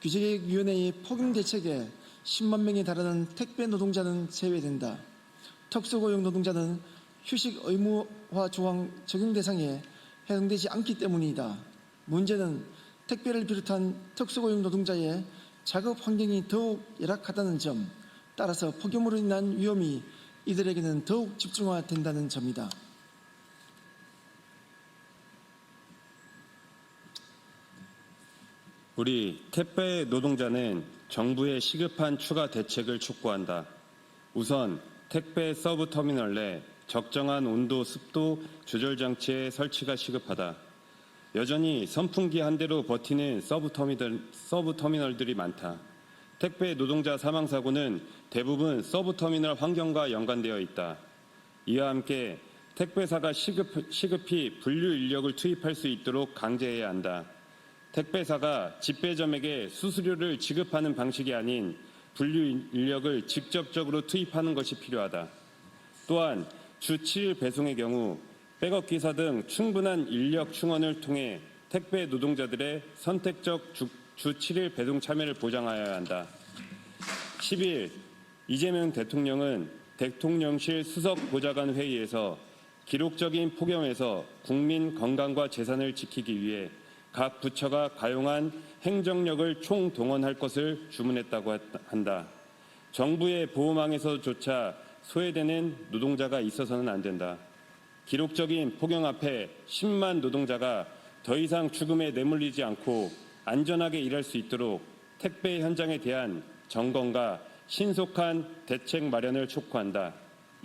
규제개혁위원회의 폭염 대책에 10만 명에 달하는 택배 노동자는 제외된다. 특수고용 노동자는 휴식 의무화 조항 적용 대상에 해당되지 않기 때문이다. 문제는 택배를 비롯한 특수고용 노동자의 작업 환경이 더욱 열악하다는 점, 따라서 폭염으로 인한 위험이 이들에게는 더욱 집중화된다는 점이다. 우리 택배 노동자는 정부의 시급한 추가 대책을 촉구한다. 우선 택배 서브터미널 내 적정한 온도, 습도 조절 장치의 설치가 시급하다. 여전히 선풍기 한 대로 버티는 서브터미널들이 많다. 택배 노동자 사망 사고는 대부분 서브터미널 환경과 연관되어 있다. 이와 함께 택배사가 시급히 분류 인력을 투입할 수 있도록 강제해야 한다. 택배사가 집배점에게 수수료를 지급하는 방식이 아닌 분류 인력을 직접적으로 투입하는 것이 필요하다. 또한 주 7일 배송의 경우 백업 기사 등 충분한 인력 충원을 통해 택배 노동자들의 선택적 주 7일 배송 참여를 보장하여야 한다. 10일 이재명 대통령은 대통령실 수석 보좌관 회의에서 기록적인 폭염에서 국민 건강과 재산을 지키기 위해 각 부처가 가용한 행정력을 총동원할 것을 주문했다고 한다. 정부의 보호망에서조차 소외되는 노동자가 있어서는 안 된다. 기록적인 폭염 앞에 10만 노동자가 더 이상 죽음에 내몰리지 않고 안전하게 일할 수 있도록 택배 현장에 대한 점검과 신속한 대책 마련을 촉구한다.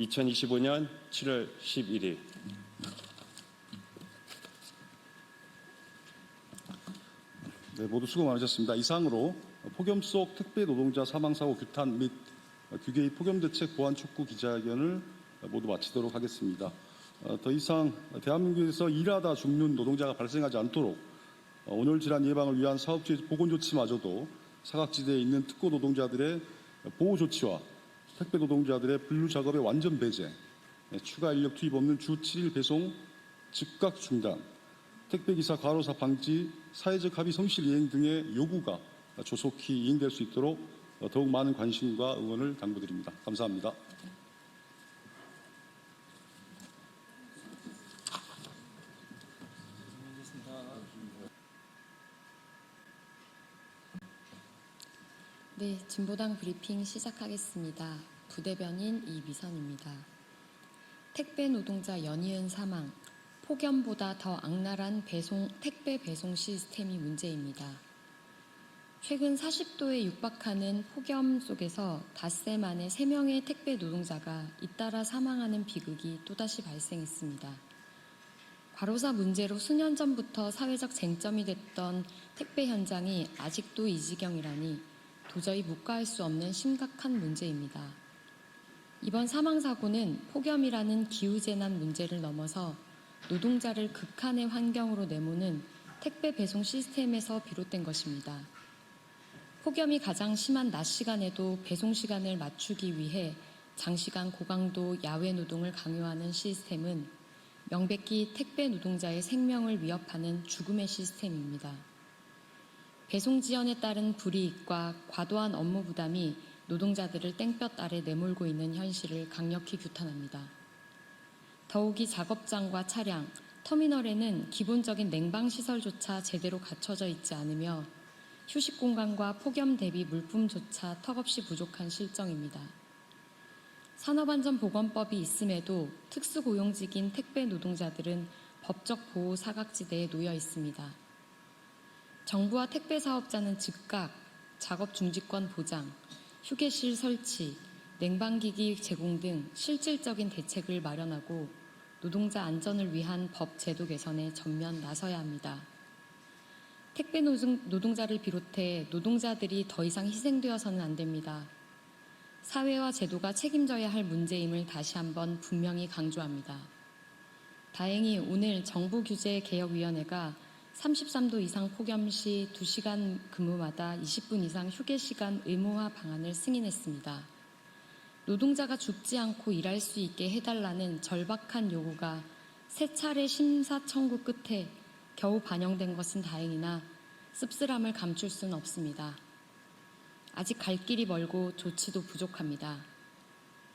2025년 7월 11일. 네, 모두 수고 많으셨습니다. 이상으로 폭염 속 택배 노동자 사망사고 규탄 및 규계의 폭염대책 보완 촉구 기자회견을 모두 마치도록 하겠습니다. 더 이상 대한민국에서 일하다 죽는 노동자가 발생하지 않도록 온열 질환 예방을 위한 사업지 보건 조치마저도 사각지대에 있는 특고 노동자들의 보호 조치와 택배 노동자들의 분류 작업의 완전 배제, 추가 인력 투입 없는 주 7일 배송 즉각 중단, 택배기사 과로사 방지, 사회적 합의 성실 이행 등의 요구가 조속히 이행될 수 있도록 더욱 많은 관심과 응원을 당부드립니다. 감사합니다. 네, 진보당 브리핑 시작하겠습니다. 부대변인 이미선입니다. 택배 노동자 연이은 사망, 폭염보다 더 악랄한 택배 배송 시스템이 문제입니다. 최근 40도에 육박하는 폭염 속에서 닷새 만에 3명의 택배 노동자가 잇따라 사망하는 비극이 또다시 발생했습니다. 과로사 문제로 수년 전부터 사회적 쟁점이 됐던 택배 현장이 아직도 이 지경이라니 도저히 묵과할 수 없는 심각한 문제입니다. 이번 사망사고는 폭염이라는 기후재난 문제를 넘어서 노동자를 극한의 환경으로 내모는 택배 배송 시스템에서 비롯된 것입니다. 폭염이 가장 심한 낮 시간에도 배송 시간을 맞추기 위해 장시간 고강도 야외 노동을 강요하는 시스템은 명백히 택배 노동자의 생명을 위협하는 죽음의 시스템입니다. 배송 지연에 따른 불이익과 과도한 업무 부담이 노동자들을 땡볕 아래 내몰고 있는 현실을 강력히 규탄합니다. 더욱이 작업장과 차량, 터미널에는 기본적인 냉방시설조차 제대로 갖춰져 있지 않으며 휴식 공간과 폭염 대비 물품조차 턱없이 부족한 실정입니다. 산업안전보건법이 있음에도 특수고용직인 택배 노동자들은 법적 보호 사각지대에 놓여 있습니다. 정부와 택배 사업자는 즉각 작업 중지권 보장, 휴게실 설치, 냉방기기 제공 등 실질적인 대책을 마련하고 노동자 안전을 위한 법 제도 개선에 전면 나서야 합니다. 택배 노동자를 비롯해 노동자들이 더 이상 희생되어서는 안 됩니다. 사회와 제도가 책임져야 할 문제임을 다시 한번 분명히 강조합니다. 다행히 오늘 정부규제개혁위원회가 33도 이상 폭염 시 2시간 근무마다 20분 이상 휴게 시간 의무화 방안을 승인했습니다. 노동자가 죽지 않고 일할 수 있게 해달라는 절박한 요구가 3차례 심사 청구 끝에 겨우 반영된 것은 다행이나 씁쓸함을 감출 수는 없습니다. 아직 갈 길이 멀고 조치도 부족합니다.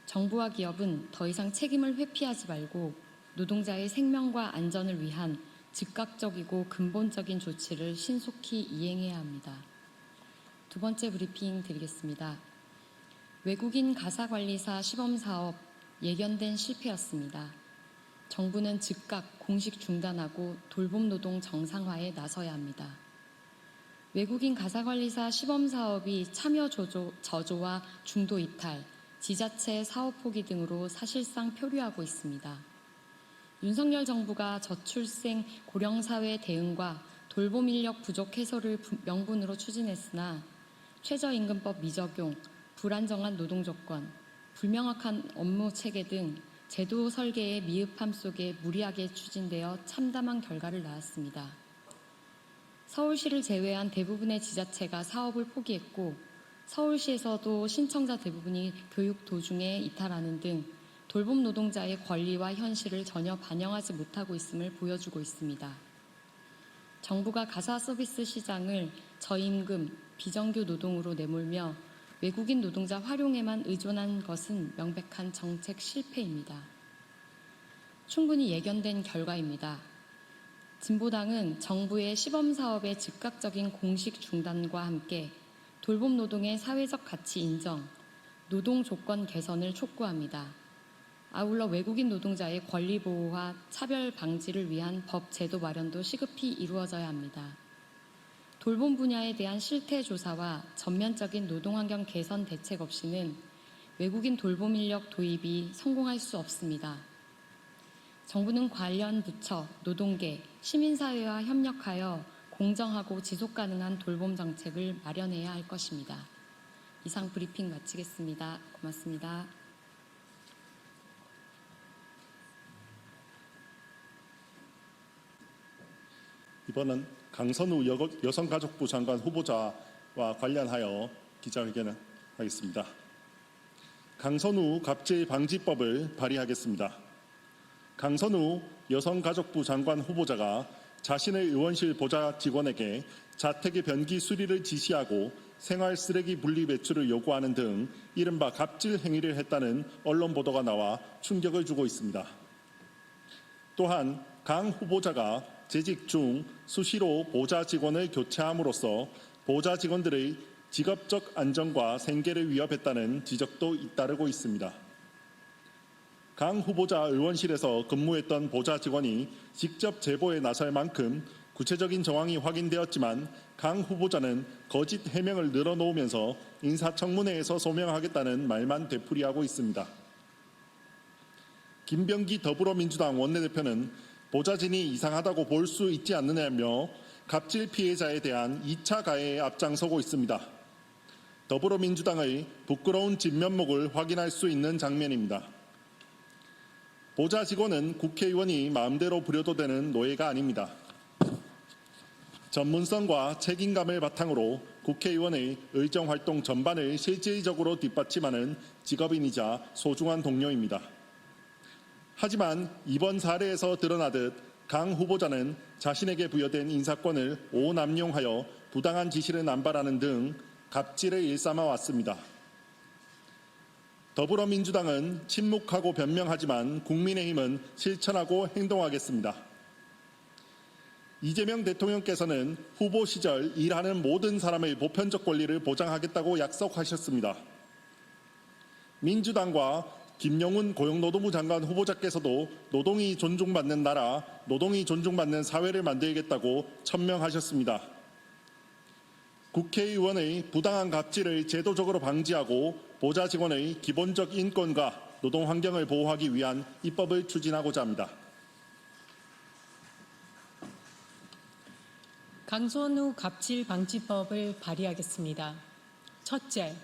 정부와 기업은 더 이상 책임을 회피하지 말고 노동자의 생명과 안전을 위한 즉각적이고 근본적인 조치를 신속히 이행해야 합니다. 두 번째 브리핑 드리겠습니다. 외국인 가사관리사 시범사업 예견된 실패였습니다. 정부는 즉각 공식 중단하고 돌봄 노동 정상화에 나서야 합니다. 외국인 가사관리사 시범사업이 참여 저조와 중도 이탈, 지자체 사업 포기 등으로 사실상 표류하고 있습니다. 윤석열 정부가 저출생 고령사회 대응과 돌봄 인력 부족 해소를 명분으로 추진했으나 최저임금법 미적용, 불안정한 노동조건, 불명확한 업무 체계 등 제도 설계의 미흡함 속에 무리하게 추진되어 참담한 결과를 낳았습니다. 서울시를 제외한 대부분의 지자체가 사업을 포기했고 서울시에서도 신청자 대부분이 교육 도중에 이탈하는 등 돌봄 노동자의 권리와 현실을 전혀 반영하지 못하고 있음을 보여주고 있습니다. 정부가 가사 서비스 시장을 저임금, 비정규 노동으로 내몰며 외국인 노동자 활용에만 의존한 것은 명백한 정책 실패입니다. 충분히 예견된 결과입니다. 진보당은 정부의 시범사업의 즉각적인 공식 중단과 함께 돌봄 노동의 사회적 가치 인정, 노동 조건 개선을 촉구합니다. 아울러 외국인 노동자의 권리 보호와 차별 방지를 위한 법 제도 마련도 시급히 이루어져야 합니다. 돌봄 분야에 대한 실태 조사와 전면적인 노동환경 개선 대책 없이는 외국인 돌봄 인력 도입이 성공할 수 없습니다. 정부는 관련 부처, 노동계, 시민사회와 협력하여 공정하고 지속 가능한 돌봄 정책을 마련해야 할 것입니다. 이상 브리핑 마치겠습니다. 고맙습니다. 이번은 강선우 여성가족부 장관 후보자와 관련하여 기자회견을 하겠습니다. 강선우 갑질 방지법을 발의하겠습니다. 강선우 여성가족부 장관 후보자가 자신의 의원실 보좌 직원에게 자택의 변기 수리를 지시하고 생활 쓰레기 분리 배출을 요구하는 등 이른바 갑질 행위를 했다는 언론 보도가 나와 충격을 주고 있습니다. 또한 강 후보자가 재직 중 수시로 보좌 직원을 교체함으로써 보좌 직원들의 직업적 안전과 생계를 위협했다는 지적도 잇따르고 있습니다. 강 후보자 의원실에서 근무했던 보좌 직원이 직접 제보에 나설 만큼 구체적인 정황이 확인되었지만 강 후보자는 거짓 해명을 늘어놓으면서 인사청문회에서 소명하겠다는 말만 되풀이하고 있습니다. 김병기 더불어민주당 원내대표는 보좌진이 이상하다고 볼 수 있지 않느냐며 갑질 피해자에 대한 2차 가해에 앞장서고 있습니다. 더불어민주당의 부끄러운 진면목을 확인할 수 있는 장면입니다. 보좌 직원은 국회의원이 마음대로 부려도 되는 노예가 아닙니다. 전문성과 책임감을 바탕으로 국회의원의 의정활동 전반을 실질적으로 뒷받침하는 직업인이자 소중한 동료입니다. 하지만 이번 사례에서 드러나듯 강 후보자는 자신에게 부여된 인사권을 오남용하여 부당한 지시를 남발하는 등 갑질을 일삼아 왔습니다. 더불어민주당은 침묵하고 변명하지만 국민의힘은 실천하고 행동하겠습니다. 이재명 대통령께서는 후보 시절 일하는 모든 사람의 보편적 권리를 보장하겠다고 약속하셨습니다. 민주당과 김용훈 고용노동부 장관 후보자께서도 노동이 존중받는 나라, 노동이 존중받는 사회를 만들겠다고 천명하셨습니다. 국회의원의 부당한 갑질을 제도적으로 방지하고 보좌 직원의 기본적 인권과 노동 환경을 보호하기 위한 입법을 추진하고자 합니다. 강선우 갑질 방지법을 발의하겠습니다. 첫째,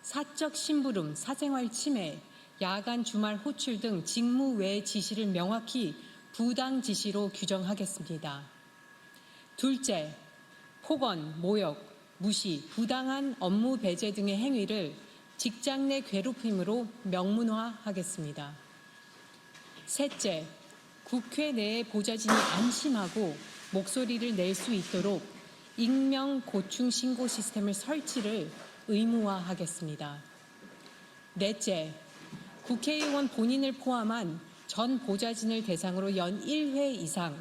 사적 심부름, 사생활 침해, 야간 주말 호출 등 직무 외 지시를 명확히 부당 지시로 규정하겠습니다. 둘째, 폭언, 모욕, 무시, 부당한 업무 배제 등의 행위를 직장 내 괴롭힘으로 명문화하겠습니다. 셋째, 국회 내에 보좌진이 안심하고 목소리를 낼 수 있도록 익명 고충 신고 시스템을 설치를 의무화하겠습니다. 넷째, 국회의원 본인을 포함한 전 보좌진을 대상으로 연 1회 이상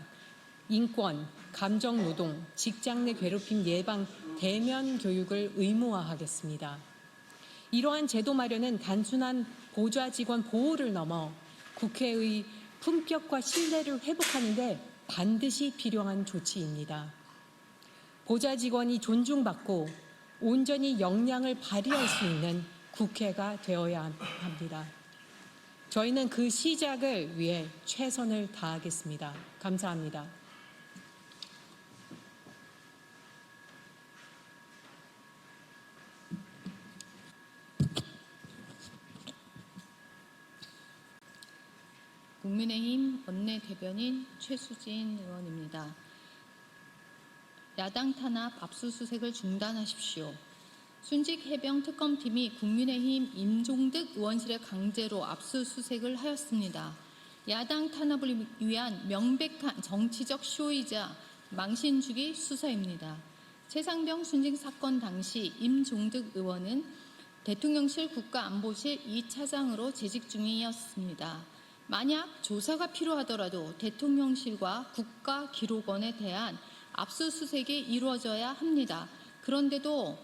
인권, 감정노동, 직장 내 괴롭힘 예방 대면 교육을 의무화하겠습니다. 이러한 제도 마련은 단순한 보좌 직원 보호를 넘어 국회의 품격과 신뢰를 회복하는 데 반드시 필요한 조치입니다. 보좌 직원이 존중받고 온전히 역량을 발휘할 수 있는 국회가 되어야 합니다. 저희는 그 시작을 위해 최선을 다하겠습니다. 감사합니다. 국민의힘 원내대변인 최수진 의원입니다. 야당 탄압 압수수색을 중단하십시오. 순직 해병 특검팀이 국민의힘 임종득 의원실에 강제로 압수수색을 하였습니다. 야당 탄압을 위한 명백한 정치적 쇼이자 망신주기 수사입니다. 최상병 순직 사건 당시 임종득 의원은 대통령실 국가안보실 2차장으로 재직 중이었습니다. 만약 조사가 필요하더라도 대통령실과 국가기록원에 대한 압수수색이 이루어져야 합니다. 그런데도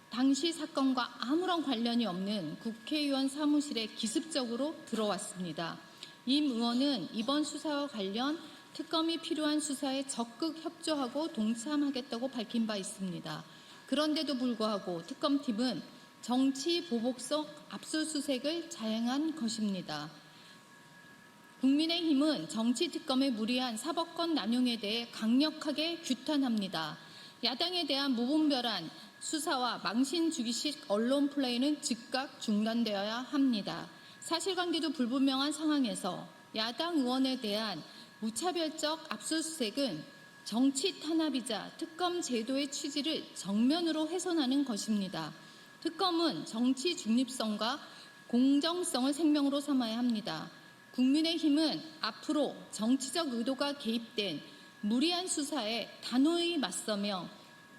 당시 사건과 아무런 관련이 없는 국회의원 사무실에 기습적으로 들어왔습니다. 임 의원은 이번 수사와 관련 특검이 필요한 수사에 적극 협조하고 동참하겠다고 밝힌 바 있습니다. 그런데도 불구하고 특검팀은 정치 보복성 압수수색을 자행한 것입니다. 국민의힘은 정치특검의 무리한 사법권 남용에 대해 강력하게 규탄합니다. 야당에 대한 무분별한 수사와 망신 주기식 언론 플레이는 즉각 중단되어야 합니다. 사실관계도 불분명한 상황에서 야당 의원에 대한 무차별적 압수수색은 정치 탄압이자 특검 제도의 취지를 정면으로 훼손하는 것입니다. 특검은 정치 중립성과 공정성을 생명으로 삼아야 합니다. 국민의힘은 앞으로 정치적 의도가 개입된 무리한 수사에 단호히 맞서며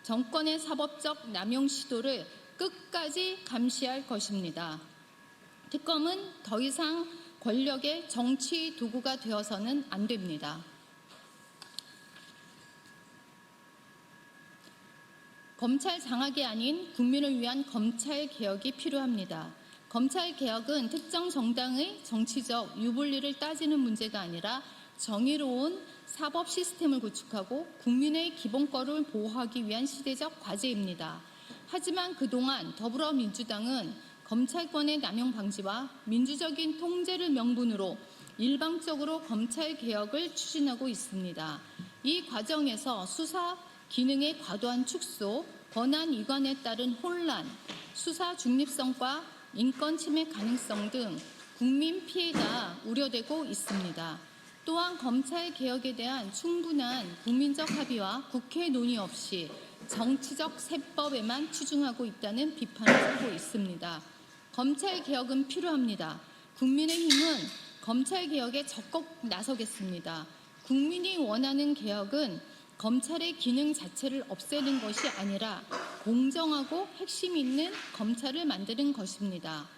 정권의 사법적 남용 시도를 끝까지 감시할 것입니다. 특검은 더 이상 권력의 정치 도구가 되어서는 안 됩니다. 검찰 장악이 아닌 국민을 위한 검찰 개혁이 필요합니다. 검찰 개혁은 특정 정당의 정치적 유불리를 따지는 문제가 아니라 정의로운 사법 시스템을 구축하고 국민의 기본권을 보호하기 위한 시대적 과제입니다. 하지만 그동안 더불어민주당은 검찰권의 남용 방지와 민주적인 통제를 명분으로 일방적으로 검찰 개혁을 추진하고 있습니다. 이 과정에서 수사 기능의 과도한 축소, 권한 이관에 따른 혼란, 수사 중립성과 인권 침해 가능성 등 국민 피해가 우려되고 있습니다. 또한 검찰 개혁에 대한 충분한 국민적 합의와 국회 논의 없이 정치적 세법에만 치중하고 있다는 비판을 하고 있습니다. 검찰 개혁은 필요합니다. 국민의힘은 검찰 개혁에 적극 나서겠습니다. 국민이 원하는 개혁은 검찰의 기능 자체를 없애는 것이 아니라 공정하고 핵심 있는 검찰을 만드는 것입니다.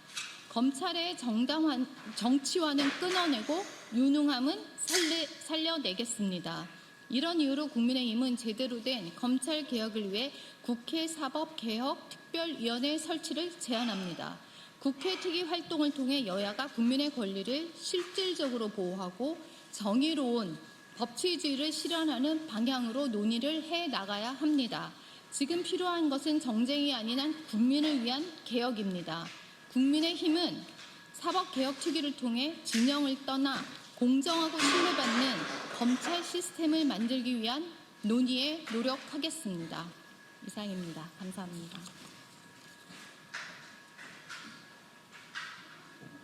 검찰의 정치화는 끊어내고 유능함은 살려내겠습니다. 이런 이유로 국민의힘은 제대로 된 검찰 개혁을 위해 국회 사법개혁특별위원회 설치를 제안합니다. 국회 특위 활동을 통해 여야가 국민의 권리를 실질적으로 보호하고 정의로운 법치주의를 실현하는 방향으로 논의를 해 나가야 합니다. 지금 필요한 것은 정쟁이 아닌 국민을 위한 개혁입니다. 국민의힘은 사법개혁 특위를 통해 진영을 떠나 공정하고 신뢰받는 검찰 시스템을 만들기 위한 논의에 노력하겠습니다. 이상입니다. 감사합니다.